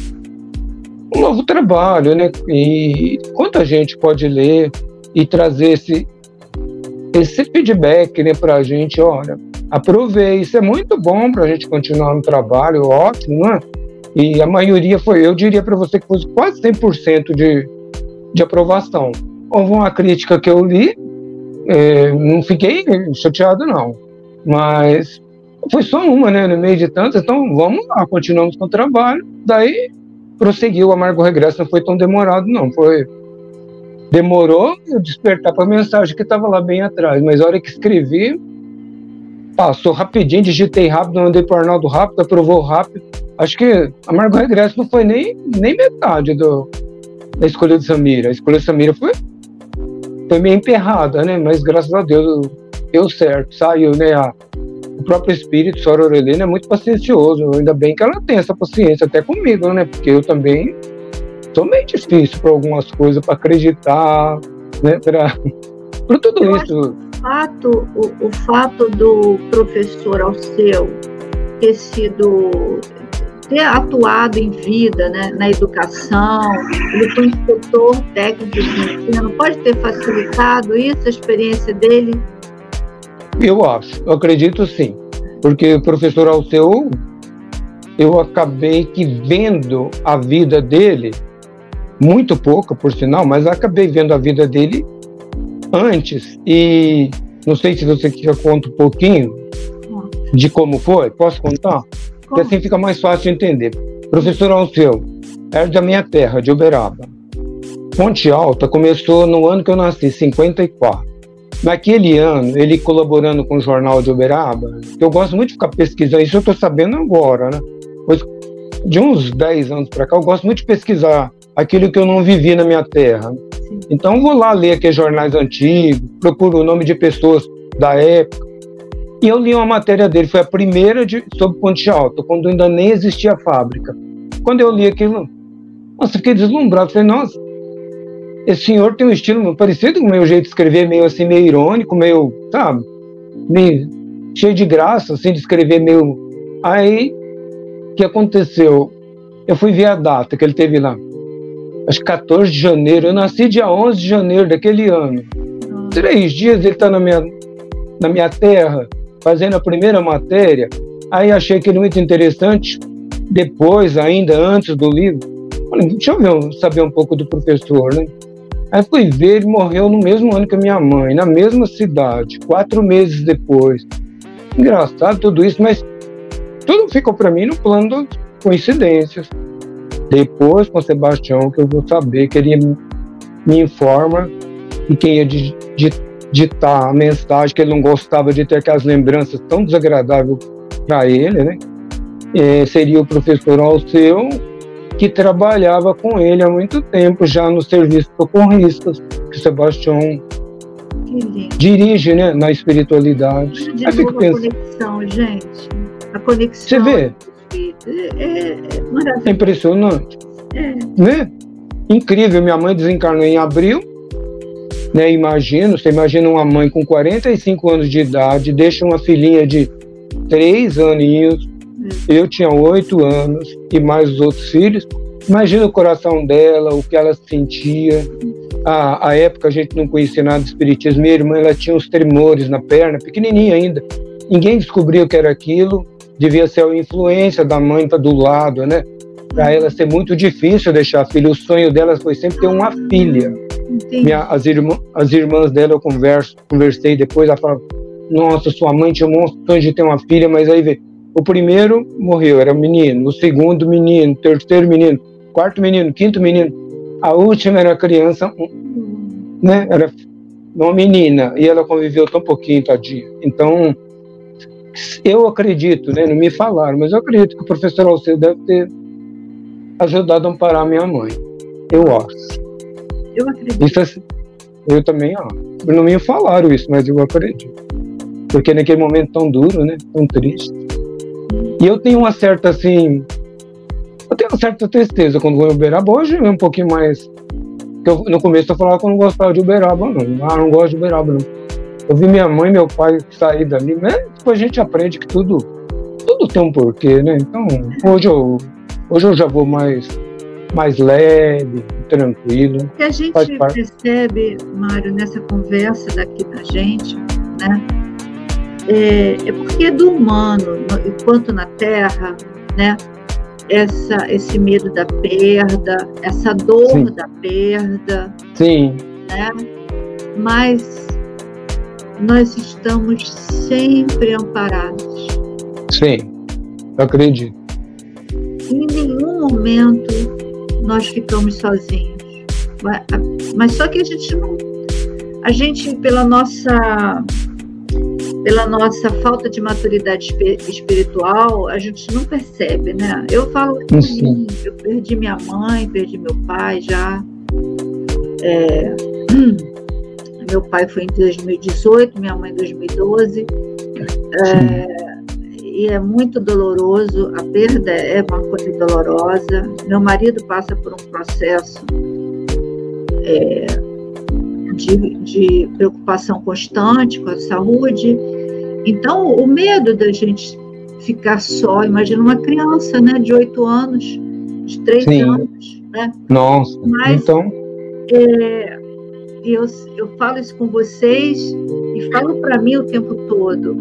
novo trabalho, né? E quanta gente pode ler e trazer esse feedback, né, para a gente, olha, aprovei, isso é muito bom para a gente continuar no trabalho, ótimo, né? E a maioria foi, eu diria para você que foi quase 100% de aprovação. Houve uma crítica que eu li, não fiquei chateado não, mas foi só uma, né, no meio de tantas, então vamos lá, continuamos com o trabalho. Daí prosseguiu, o amargo regresso não foi tão demorado, não. Demorou eu despertar para a mensagem que estava lá bem atrás, mas a hora que escrevi, passou rapidinho, digitei rápido, mandei para o Arnaldo rápido, aprovou rápido. Acho que amargo regresso não foi nem metade da escolha de Samira. A escolha de Samira foi meio emperrada, né? Mas graças a Deus deu certo, saiu, né? O próprio espírito, Sora Aurelina, é muito paciencioso. Ainda bem que ela tem essa paciência até comigo, né? Porque eu também sou meio difícil para algumas coisas, para acreditar, né? Por tudo isso. O fato do professor Alceu ter atuado em vida, né, na educação, ele foi inspetor técnico de ensino, pode ter facilitado isso, a experiência dele? Eu acredito sim, porque o professor Alceu, eu acabei que vendo a vida dele, muito pouca por sinal, mas acabei vendo a vida dele antes, e não sei se você quer contar um pouquinho de como foi, posso contar? Porque assim fica mais fácil de entender. Professor Alceu era da minha terra, de Uberaba. Ponte Alta começou no ano que eu nasci, 54. Naquele ano, ele colaborando com o Jornal de Uberaba, eu gosto muito de ficar pesquisando, isso eu estou sabendo agora, né? Pois de uns 10 anos para cá, eu gosto muito de pesquisar aquilo que eu não vivi na minha terra. Sim. Então, vou lá ler aqueles jornais antigos, procuro o nome de pessoas da época, e eu li uma matéria dele, foi a primeira sobre Ponte Alta, quando ainda nem existia a fábrica. Quando eu li aquilo, nossa, fiquei deslumbrado, falei, nossa, esse senhor tem um estilo parecido com o meu jeito de escrever, meio assim, meio irônico, meio, sabe, meio cheio de graça, assim, de escrever meio... Aí, o que aconteceu? Eu fui ver a data que ele teve lá, acho que 14 de janeiro, eu nasci dia 11 de janeiro daquele ano. 3 dias ele está na minha terra, fazendo a primeira matéria. Aí achei aquilo muito interessante. Depois, ainda antes do livro, falei, deixa eu saber um pouco do professor, né? Aí fui ver, ele morreu no mesmo ano que a minha mãe, na mesma cidade, 4 meses depois. Engraçado tudo isso, mas tudo ficou para mim no plano das coincidências. Depois, com o Sebastião, que eu vou saber, que ele me informa e quem ia ditar a mensagem, que ele não gostava de ter aquelas lembranças tão desagradáveis para ele, né? Seria o professor Alceu, que trabalhava com ele há muito tempo já no serviço socorristas, que o Sebastião dirige, né, na espiritualidade. Aí fico pensando, conexão, gente. A conexão. Você vê? É maravilhoso. É impressionante. Né? Incrível, minha mãe desencarnou em abril, né? Você imagina uma mãe com 45 anos de idade, deixa uma filhinha de 3 aninhos, eu tinha 8 anos, e mais os outros filhos. Imagina o coração dela, o que ela sentia. A época a gente não conhecia nada de espiritismo, minha irmã ela tinha uns tremores na perna, pequenininha ainda. Ninguém descobriu o que era aquilo, devia ser a influência da mãe estar do lado, né? Para ela ser muito difícil deixar a filha. O sonho dela foi sempre ter uma filha. As irmãs dela eu conversei depois, ela falava, nossa, sua mãe tinha um sonho de ter uma filha, mas aí veio. O primeiro morreu, era menino, o segundo menino, o terceiro menino, quarto menino, quinto menino, a última era criança, né? Era uma menina, e ela conviveu tão pouquinho, tadinha. Então, eu acredito, né? Não me falaram, mas eu acredito que o professor Alceu deve ter ajudado a amparar minha mãe. Eu acho. Eu acredito. Isso, eu também acho. Não me falaram isso, mas eu acredito. Porque naquele momento tão duro, né? Tão triste. E eu tenho uma certa, assim... Eu tenho uma certa tristeza quando vou em Uberaba. Hoje é um pouquinho mais... No começo eu falava que eu não gostava de Uberaba, não. Ah, não gosto de Uberaba, não. Eu vi minha mãe e meu pai sair dali, né? Depois a gente aprende que tudo tem um porquê, né? Então, hoje eu já vou mais leve, tranquilo. O que a gente percebe, Mário, nessa conversa daqui da gente, né? É porque do humano, enquanto na Terra, né? Esse medo da perda, essa dor Sim. da perda. Sim. Né? Mas nós estamos sempre amparados. Sim, eu acredito. Em nenhum momento nós ficamos sozinhos. Mas só que a gente pela nossa falta de maturidade espiritual, a gente não percebe, né? Eu falo por mim, eu perdi minha mãe, perdi meu pai já. Meu pai foi em 2018, minha mãe em 2012. E é muito doloroso, a perda é uma coisa dolorosa. Meu marido passa por um processo de preocupação constante com a saúde. Então, o medo da gente ficar só, imagina uma criança, né, de 8 anos, de 3 anos. Né? Nossa, mas, então... eu falo isso com vocês e falo para mim o tempo todo.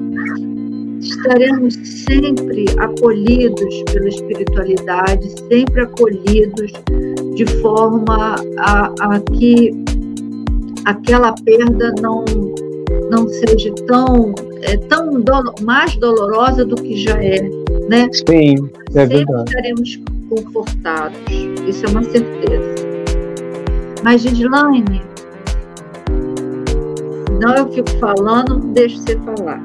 Estaremos sempre acolhidos pela espiritualidade, sempre acolhidos de forma a que aquela perda não seja tão mais dolorosa do que já é, né? Sim, é sempre verdade. Estaremos confortados, isso é uma certeza. Mas, Gislaine, não, eu fico falando, não deixo você falar.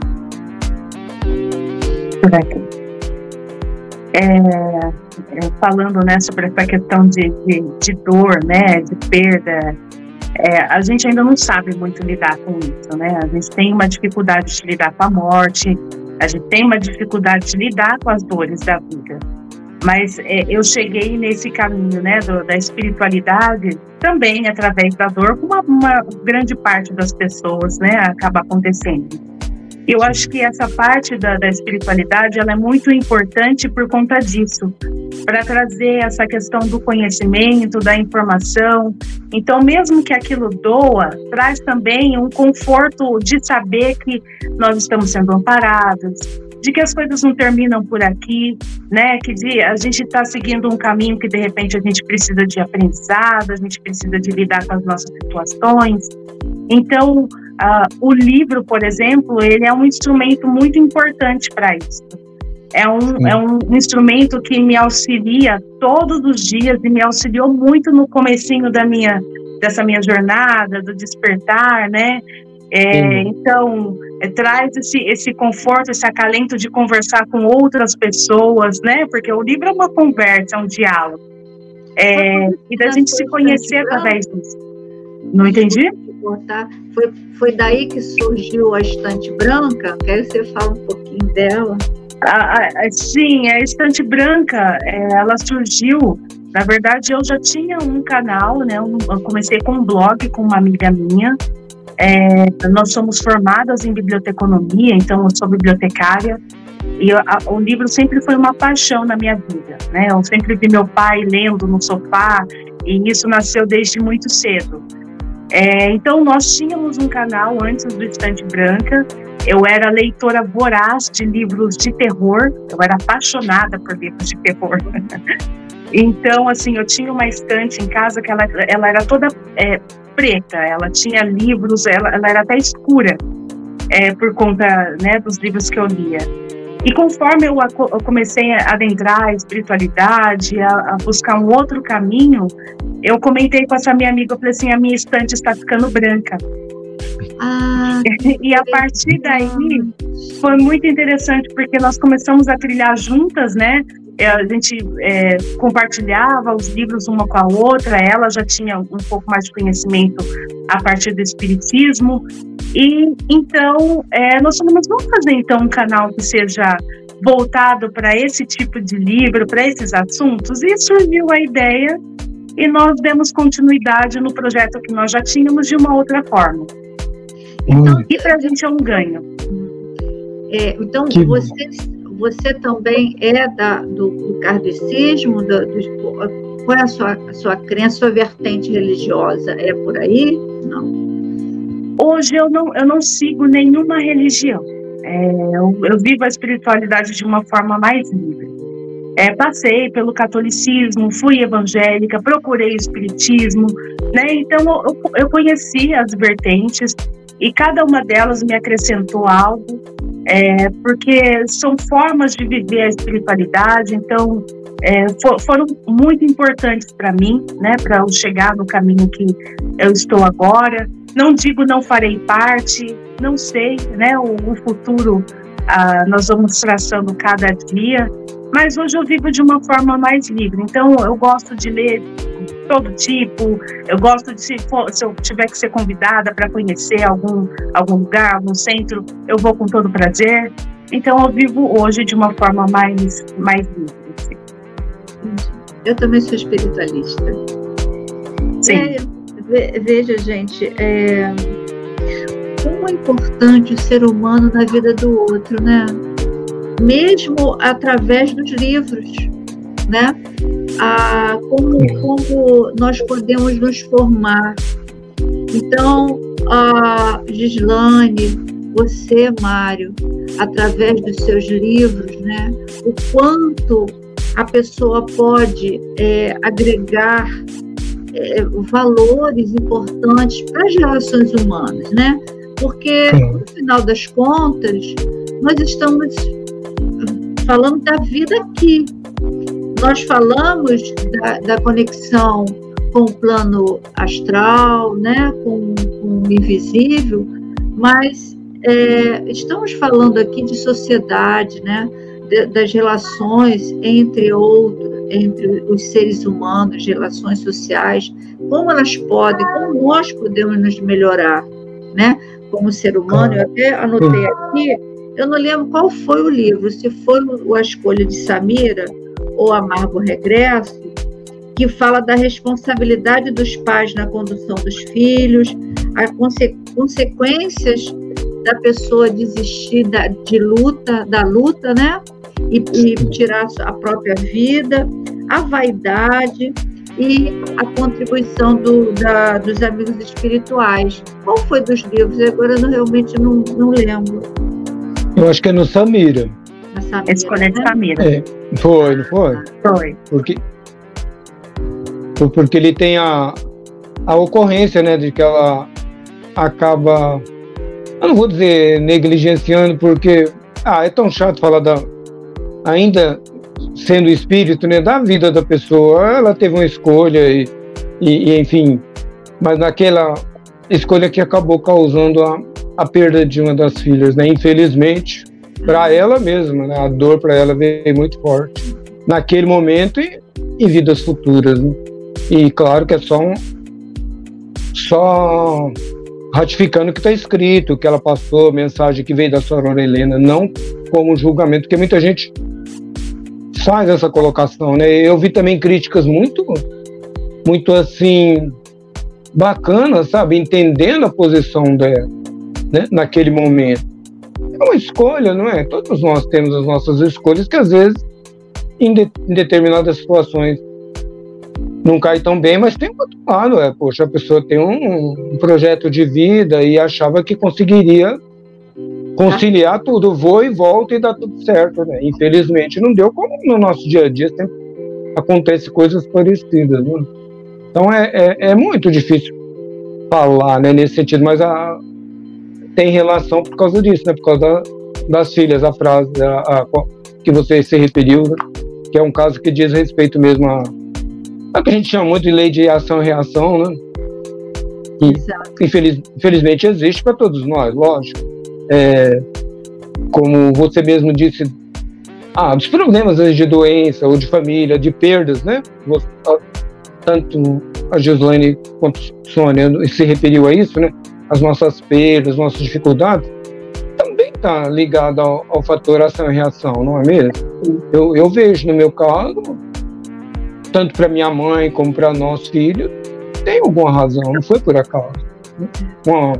Falando, né, sobre essa questão de dor, né, de perda, a gente ainda não sabe muito lidar com isso, né? A gente tem uma dificuldade de lidar com a morte, a gente tem uma dificuldade de lidar com as dores da vida. Mas eu cheguei nesse caminho, né, da espiritualidade também através da dor, como uma grande parte das pessoas, né, acaba acontecendo. Eu acho que essa parte da espiritualidade, ela é muito importante por conta disso, para trazer essa questão do conhecimento, da informação. Então, mesmo que aquilo doa, traz também um conforto de saber que nós estamos sendo amparados, de que as coisas não terminam por aqui, né? Que a gente está seguindo um caminho que, de repente, a gente precisa de aprendizado, a gente precisa de lidar com as nossas situações. Então, o livro, por exemplo, ele é um instrumento muito importante para isso. É um instrumento que me auxilia todos os dias e me auxiliou muito no comecinho dessa minha jornada, do despertar, né? Então, traz esse conforto, esse acalento de conversar com outras pessoas, né? Porque o livro é uma conversa, é um diálogo. E da gente se conhecer através disso. Não entendi? Foi daí que surgiu a Estante Branca? Quero que você fale um pouquinho dela. Sim, a Estante Branca, ela surgiu... Na verdade, eu já tinha um canal, né? Eu comecei com um blog com uma amiga minha. Nós somos formadas em biblioteconomia, então eu sou bibliotecária. E o livro sempre foi uma paixão na minha vida, né? Eu sempre vi meu pai lendo no sofá, e isso nasceu desde muito cedo. Então, nós tínhamos um canal antes do Estante Branca. Eu era leitora voraz de livros de terror. Eu era apaixonada por livros de terror. Então, assim, eu tinha uma estante em casa que ela era toda preta. Ela tinha livros, ela era até escura, por conta, né, dos livros que eu lia. E conforme eu comecei a adentrar a espiritualidade, a buscar um outro caminho, eu comentei com essa minha amiga, eu falei assim, a minha estante está ficando branca. E a partir daí foi muito interessante, porque nós começamos a trilhar juntas, né? A gente compartilhava os livros uma com a outra, ela já tinha um pouco mais de conhecimento a partir do espiritismo, e então nós falamos, vamos fazer então um canal que seja voltado para esse tipo de livro, para esses assuntos, e surgiu a ideia, e nós demos continuidade no projeto que nós já tínhamos de uma outra forma. Então, e para a gente é um ganho. Então, você também do kardecismo? Qual é a sua crença, sua vertente religiosa? É por aí? Não. Hoje eu não sigo nenhuma religião. Eu vivo a espiritualidade de uma forma mais livre. Passei pelo catolicismo, fui evangélica, procurei espiritismo, né? Então eu conheci as vertentes e cada uma delas me acrescentou algo. Porque são formas de viver a espiritualidade. Então, foram muito importantes para mim, né, para eu chegar no caminho que eu estou agora. Não digo não farei parte, não sei, né, o futuro nós vamos traçando cada dia, mas hoje eu vivo de uma forma mais livre. Então eu gosto de ler todo tipo, eu gosto de, se eu tiver que ser convidada para conhecer algum lugar, algum centro, eu vou com todo prazer. Então eu vivo hoje de uma forma mais livre. Assim. Eu também sou espiritualista. Sim. Veja, gente, como é importante o ser humano na vida do outro, né? Mesmo através dos livros, né? Como nós podemos nos formar. Então, Gislane, você, Mário, através dos seus livros, né? O quanto a pessoa pode agregar valores importantes para as relações humanas, né? Porque, no final das contas, nós estamos falando da vida aqui. Nós falamos da conexão com o plano astral, né? com o invisível, mas estamos falando aqui de sociedade, né? Das relações entre os seres humanos, relações sociais, como elas podem, como nós podemos nos melhorar, né? Como ser humano. Eu até anotei aqui, eu não lembro qual foi o livro, se foi A Escolha de Samira ou Amargo Regresso, que fala da responsabilidade dos pais na condução dos filhos, as consequências da pessoa desistir da luta, né? E tirar a própria vida, a vaidade e a contribuição dos amigos espirituais. Qual foi dos livros? Agora eu realmente não lembro. Eu acho que é no Samira. A Escolha de Samira. Foi, não foi? Foi. Porque ele tem a ocorrência, né, de que ela acaba, eu não vou dizer negligenciando, porque é tão chato falar ainda sendo espírito, né, da vida da pessoa. Ela teve uma escolha e enfim, mas naquela escolha que acabou causando a perda de uma das filhas, né, infelizmente, para ela mesma, né, a dor para ela veio muito forte naquele momento e em vidas futuras, né? E claro que é só ratificando o que está escrito, o que ela passou, a mensagem que veio da Sorora Helena, não como julgamento, porque muita gente faz essa colocação, né? Eu vi também críticas muito assim, bacanas, sabe? Entendendo a posição dela, né? Naquele momento. É uma escolha, não é? Todos nós temos as nossas escolhas que às vezes, em determinadas situações, não cai tão bem, mas tem outro lado, poxa, a pessoa tem um projeto de vida e achava que conseguiria conciliar tudo, vou e volto e dá tudo certo, né? Infelizmente não deu, como no nosso dia a dia sempre acontece coisas parecidas, né? Então é muito difícil falar, né, nesse sentido, mas tem relação por causa disso, né? Por causa das filhas, a frase que você se referiu, né? Que é um caso que diz respeito mesmo a que a gente chama muito de lei de ação e reação, né? E infelizmente existe para todos nós, lógico. Como você mesmo disse, dos problemas às vezes, de doença ou de família, de perdas, né? Tanto a Gislane quanto a Sônia se referiu a isso, né? As nossas perdas, nossas dificuldades, também está ligado ao fator ação e reação, não é mesmo? Eu vejo no meu caso, tanto para minha mãe como para nosso filho, tem alguma razão, não foi por acaso. Uma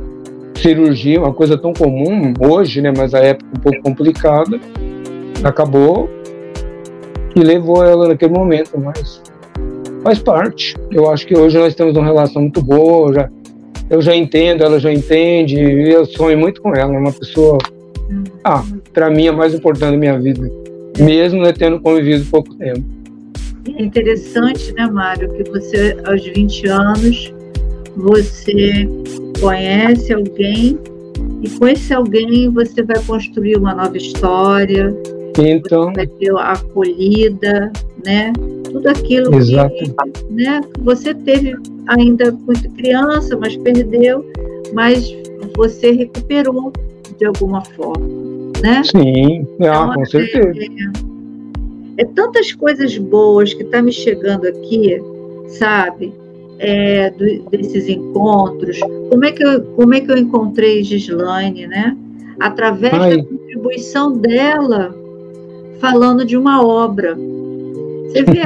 cirurgia, uma coisa tão comum hoje, né, mas a época um pouco complicada, acabou e levou ela naquele momento, mas faz parte. Eu acho que hoje nós temos uma relação muito boa, eu já entendo, ela já entende, e eu sonho muito com ela, é uma pessoa, para mim, a mais importante da minha vida, mesmo, né, tendo convivido pouco tempo. É interessante, né, Mário, que você, aos 20 anos, você conhece alguém e com esse alguém você vai construir uma nova história, Então, você vai ter a acolhida, né? Tudo aquilo que, né, você teve ainda muito criança, mas perdeu, mas você recuperou de alguma forma, né? Sim, então, com certeza. É tantas coisas boas que tá me chegando aqui, sabe? Desses encontros. Como é que eu encontrei Gislaine, né? Através da contribuição dela, falando de uma obra. Você vê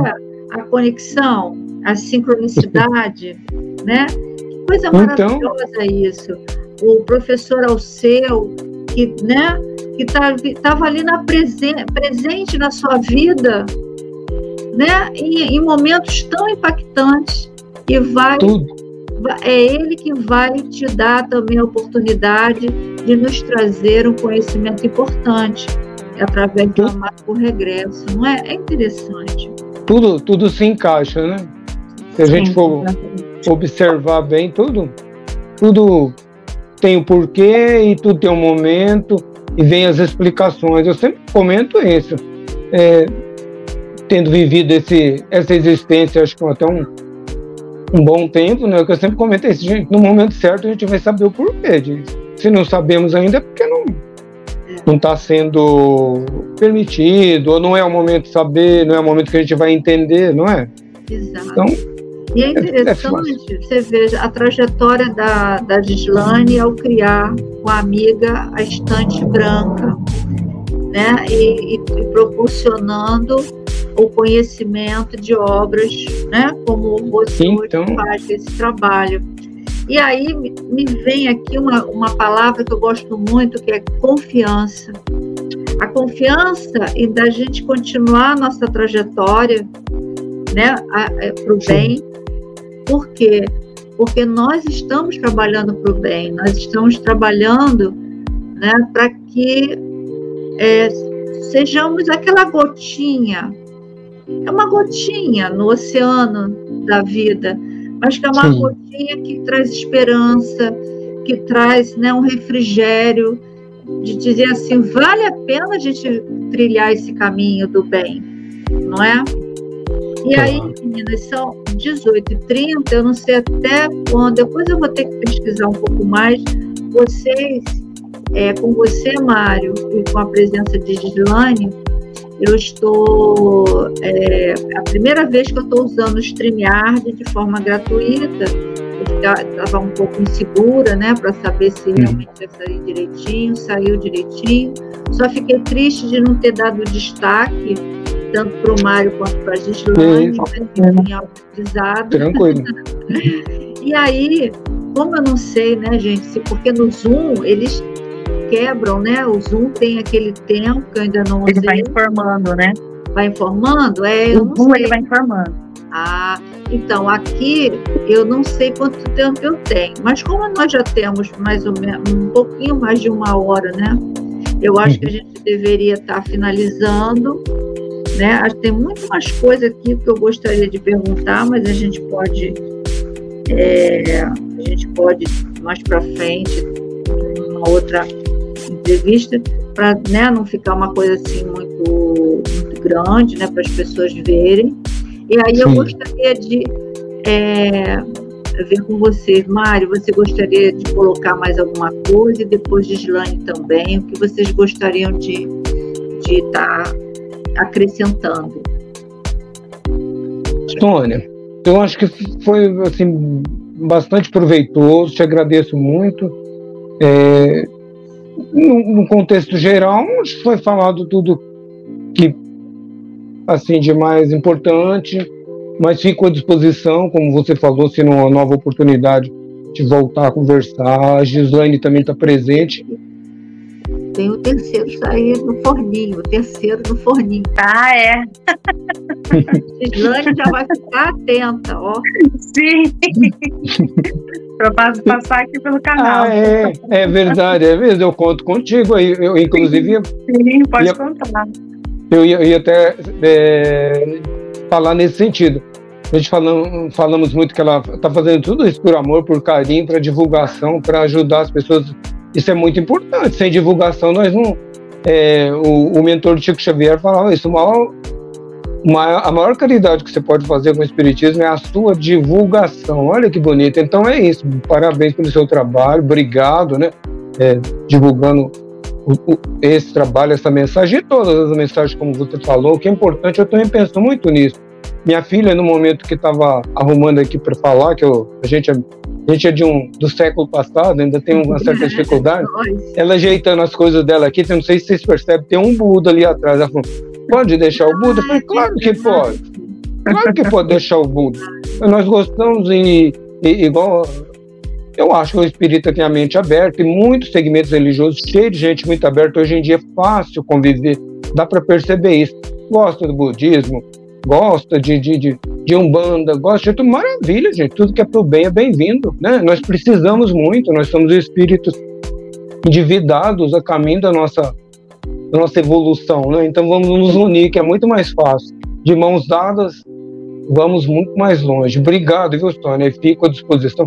a conexão, a sincronicidade, né? Que coisa maravilhosa isso. O professor Alceu, que, né, que estava ali presente na sua vida, né? Em momentos tão impactantes, e é ele que vai te dar também a oportunidade de nos trazer um conhecimento importante através do amargo regresso, não é? É interessante. Tudo se encaixa, né? Se a gente for observar bem, tudo tem um porquê e tudo tem um momento e vem as explicações. Eu sempre comento isso, tendo vivido essa existência, acho que até um bom tempo, né? Que eu sempre comento isso, gente, no momento certo a gente vai saber o porquê disso. Se não sabemos ainda, é porque não está sendo permitido, ou não é o momento de saber, não é o momento que a gente vai entender, não é? Exato. Então, e é interessante, você veja a trajetória da Gislaine ao criar com a amiga a Estante Branca, né? E proporcionando o conhecimento de obras, né? Como você faz esse trabalho. E aí me vem aqui uma palavra que eu gosto muito, que é confiança. A confiança e da gente continuar a nossa trajetória, né, para o bem. Por quê? Porque nós estamos trabalhando para o bem, nós estamos trabalhando, né, para que sejamos aquela gotinha. É uma gotinha no oceano da vida, mas que é uma gotinha que traz esperança, que traz, né, um refrigério, de dizer assim, vale a pena a gente trilhar esse caminho do bem, não é? E aí, meninas, são 18h30, eu não sei até quando, depois eu vou ter que pesquisar um pouco mais. Vocês, com você, Mário, e com a presença de Gislaine, eu estou, a primeira vez que eu estou usando o StreamYard de forma gratuita. Eu estava um pouco insegura, né, para saber se realmente ia sair direitinho, saiu direitinho. Só fiquei triste de não ter dado destaque, tanto para o Mário quanto para a Gislaine, em aprendizado. Tranquilo. E aí, como eu não sei, né, gente, porque no Zoom eles quebram, né? O Zoom tem aquele tempo que eu ainda não usei. Ele vai informando, né? Vai informando? O Zoom ele vai informando. Ah, então aqui eu não sei quanto tempo eu tenho, mas como nós já temos mais ou menos um pouquinho mais de 1 hora, né? Eu acho que a gente deveria estar finalizando, né? Tem muito mais coisa aqui que eu gostaria de perguntar, mas a gente pode mais para frente, uma outra entrevista, para, né, não ficar uma coisa assim muito grande, né, para as pessoas verem. E aí eu gostaria de ver com vocês, Mário, você gostaria de colocar mais alguma coisa, e depois de Gislaine também, o que vocês gostariam de estar acrescentando? Sônia, eu acho que foi assim, bastante proveitoso, te agradeço muito. No contexto geral, foi falado tudo que assim de mais importante, mas fico à disposição, como você falou, se numa nova oportunidade de voltar a conversar. A Gislaine também está presente. Tem o terceiro sair no forninho, Ah, é? Gislaine já vai ficar atenta, ó. Sim. Para passar aqui pelo canal. É verdade, é mesmo, eu conto contigo aí. Eu, inclusive... Sim, pode contar. Eu ia até falar nesse sentido. A gente falamos muito que ela está fazendo tudo isso por amor, por carinho, para divulgação, para ajudar as pessoas. Isso é muito importante. Sem divulgação, nós o mentor Chico Xavier falava isso, a maior caridade que você pode fazer com o Espiritismo é a sua divulgação. Olha que bonito. Então é isso, parabéns pelo seu trabalho, obrigado, né, divulgando esse trabalho, essa mensagem e todas as mensagens, como você falou, que é importante. Eu também penso muito nisso. Minha filha, no momento que estava arrumando aqui para falar, que a gente é do século passado, ainda tem uma certa dificuldade, ela ajeitando as coisas dela aqui, não sei se vocês percebem, tem um Buda ali atrás. Ela falou, pode deixar o Buda? Eu falei, claro que pode deixar o Buda. Nós gostamos igual... Eu acho que o espírita tem a mente aberta, e muitos segmentos religiosos cheios de gente muito aberta. Hoje em dia é fácil conviver, dá para perceber isso. Gosta do budismo, gosta de Umbanda, gosta de tudo. Maravilha, gente, tudo que é pro bem é bem-vindo, né? Nós precisamos muito, nós somos espíritos endividados a caminho da nossa evolução, né? Então vamos nos unir, que é muito mais fácil. De mãos dadas, vamos muito mais longe. Obrigado, viu, Sônia? Fico à disposição.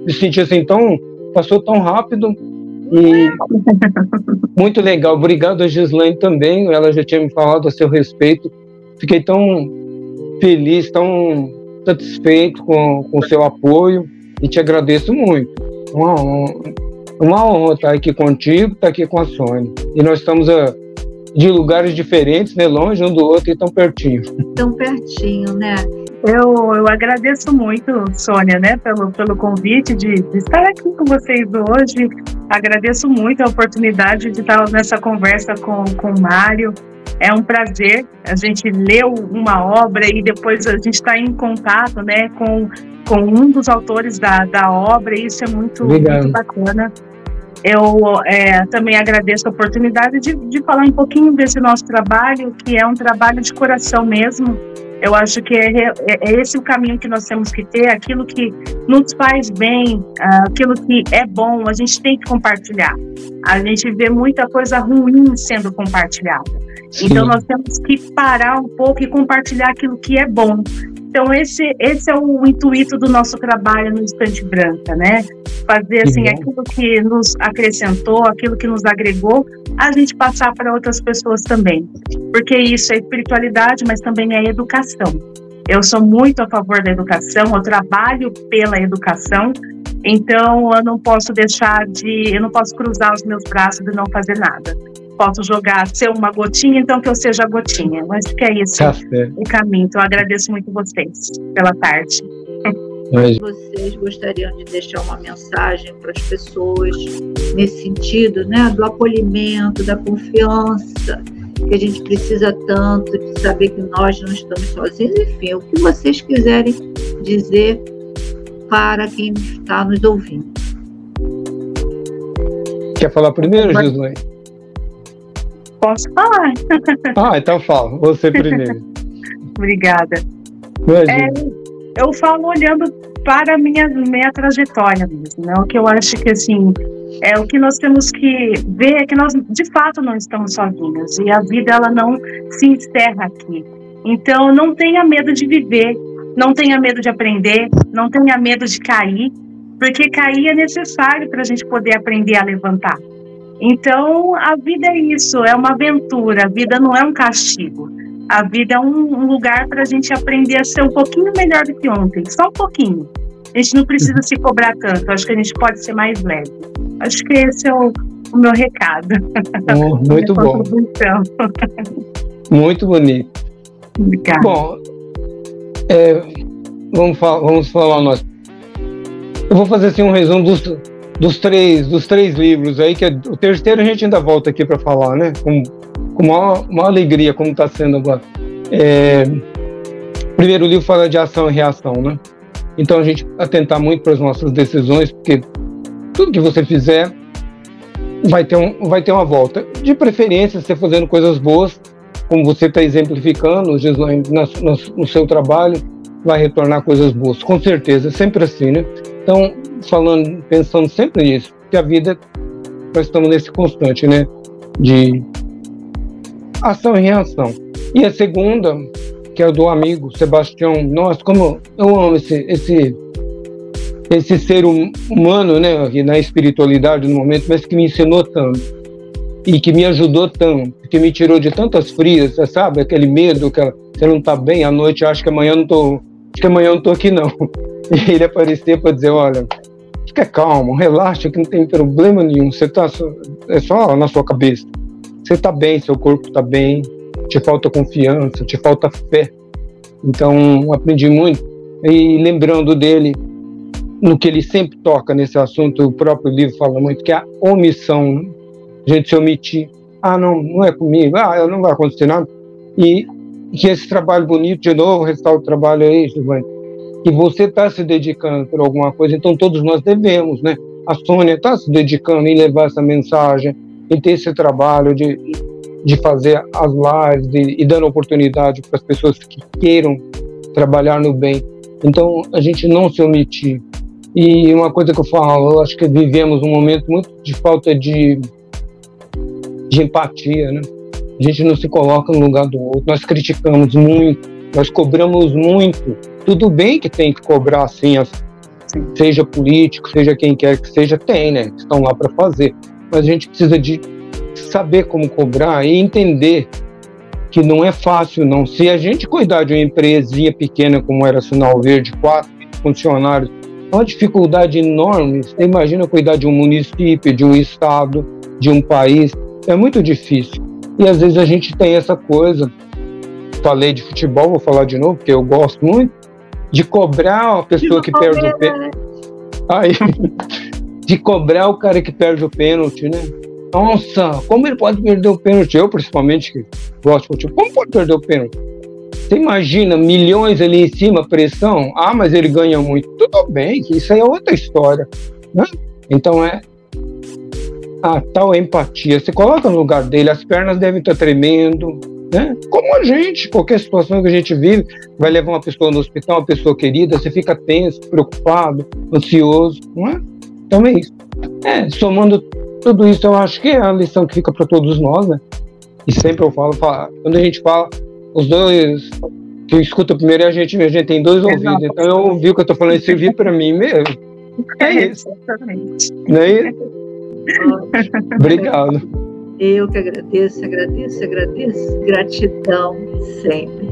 Me senti assim, passou tão rápido e muito legal. Obrigado a Gislaine também, ela já tinha me falado a seu respeito. Fiquei tão feliz, tão satisfeito com o seu apoio e te agradeço muito. Uma honra estar aqui contigo, estar aqui com a Sônia. E nós estamos de lugares diferentes, né, longe um do outro e tão pertinho. Tão pertinho, né? Eu agradeço muito, Sônia, né, pelo convite de estar aqui com vocês hoje. Agradeço muito a oportunidade de estar nessa conversa com o Mário. É um prazer. A gente leu uma obra e depois a gente está em contato, né, com um dos autores da obra, e isso é muito bacana. Eu também agradeço a oportunidade de falar um pouquinho desse nosso trabalho, que é um trabalho de coração mesmo. Eu acho que é esse o caminho que nós temos que ter, aquilo que nos faz bem, aquilo que é bom, a gente tem que compartilhar. A gente vê muita coisa ruim sendo compartilhada. Sim. Então nós temos que parar um pouco e compartilhar aquilo que é bom. Então esse é o intuito do nosso trabalho no Estante Branca, né? Fazer assim, aquilo que nos acrescentou, aquilo que nos agregou, a gente passar para outras pessoas também. Porque isso é espiritualidade, mas também é educação. Eu sou muito a favor da educação, eu trabalho pela educação, então eu não posso cruzar os meus braços e não fazer nada. Posso ser uma gotinha, então que eu seja a gotinha. Eu acho que é esse o caminho. Então eu agradeço muito vocês pela tarde. Vocês gostariam de deixar uma mensagem para as pessoas nesse sentido, né, do acolhimento, da confiança, que a gente precisa tanto, de saber que nós não estamos sozinhos, enfim, o que vocês quiserem dizer para quem está nos ouvindo. Quer falar primeiro, Gislaine? Posso falar. Então fala, você primeiro. Obrigada. Eu falo olhando para a minha trajetória mesmo, né? O que eu acho que, assim, o que nós temos que ver é que nós, de fato, não estamos sozinhos, e a vida, ela não se encerra aqui. Então, não tenha medo de viver, não tenha medo de aprender, não tenha medo de cair, porque cair é necessário para a gente poder aprender a levantar. Então, a vida é isso, é uma aventura, a vida não é um castigo. A vida é um lugar para a gente aprender a ser um pouquinho melhor do que ontem, só um pouquinho. A gente não precisa se cobrar tanto, acho que a gente pode ser mais leve. Acho que esse é o meu recado. Muito bom. Muito bonito. Obrigada. Bom, vamos falar nós. Eu vou fazer assim um resumo dos três livros aí, que o terceiro a gente ainda volta aqui para falar, né? Com uma alegria, como está sendo agora. O primeiro livro fala de ação e reação, né? Então a gente atentar muito para as nossas decisões, porque tudo que você fizer vai ter uma volta. De preferência, você fazendo coisas boas, como você está exemplificando, Gislaine, no seu trabalho, vai retornar coisas boas, com certeza, sempre assim, né? Então, pensando sempre nisso, que a vida, nós estamos nesse constante, né? De ação e reação. E a segunda, que é do amigo Sebastião, nossa, como eu amo esse ser humano, né, na espiritualidade no momento, mas que me ensinou tanto. e que me ajudou tanto, que me tirou de tantas frias, você sabe? Aquele medo, que você não está bem à noite, acho que amanhã eu não estou aqui não. E ele aparecer para dizer, olha, fica calmo, relaxa, que não tem problema nenhum, é só na sua cabeça. Você está bem, seu corpo está bem, te falta confiança, te falta fé. Então, aprendi muito. E lembrando dele, no que ele sempre toca nesse assunto, o próprio livro fala muito, que é a omissão, né? A gente se omitir. Não é comigo, não vai acontecer nada. E que esse trabalho bonito, de novo, ressalto o trabalho aí, Giovanni, que você está se dedicando por alguma coisa, então todos nós devemos, né? A Sônia está se dedicando em levar essa mensagem, em ter esse trabalho de fazer as lives e dando oportunidade para as pessoas que queiram trabalhar no bem. Então, a gente não se omitir. E uma coisa que eu falo, eu acho que vivemos um momento muito de falta de empatia, né? A gente não se coloca no lugar do outro, nós criticamos muito, nós cobramos muito. Tudo bem que tem que cobrar, assim, seja político, seja quem quer que seja, tem, né? Estão lá para fazer. Mas a gente precisa de saber como cobrar e entender que não é fácil, não. Se a gente cuidar de uma empresinha pequena como era Sinal Verde, 4 funcionários, é uma dificuldade enorme. Você imagina cuidar de um município, de um estado, de um país, é muito difícil. E às vezes a gente tem essa coisa, falei de futebol, vou falar de novo, porque eu gosto muito, de cobrar a pessoa que perde o pênalti. De cobrar o cara que perde o pênalti, né? Nossa, como ele pode perder o pênalti? Eu, principalmente, que gosto de futebol, como pode perder o pênalti? Você imagina milhões ali em cima, pressão? Mas ele ganha muito. Tudo bem, isso aí é outra história, né? Então a tal empatia. Você coloca no lugar dele, as pernas devem estar tremendo, né? Como a gente, qualquer situação que a gente vive, vai levar uma pessoa no hospital, uma pessoa querida, você fica tenso, preocupado, ansioso, não é? Então é isso. Somando tudo isso, eu acho que é a lição que fica para todos nós, né? E sempre eu falo, quando a gente fala, os dois, que escuta primeiro é a gente tem dois ouvidos, então eu ouvi o que eu estou falando e servir para mim mesmo. É isso. Exatamente. Não é isso? Obrigado. Eu que agradeço. Gratidão sempre.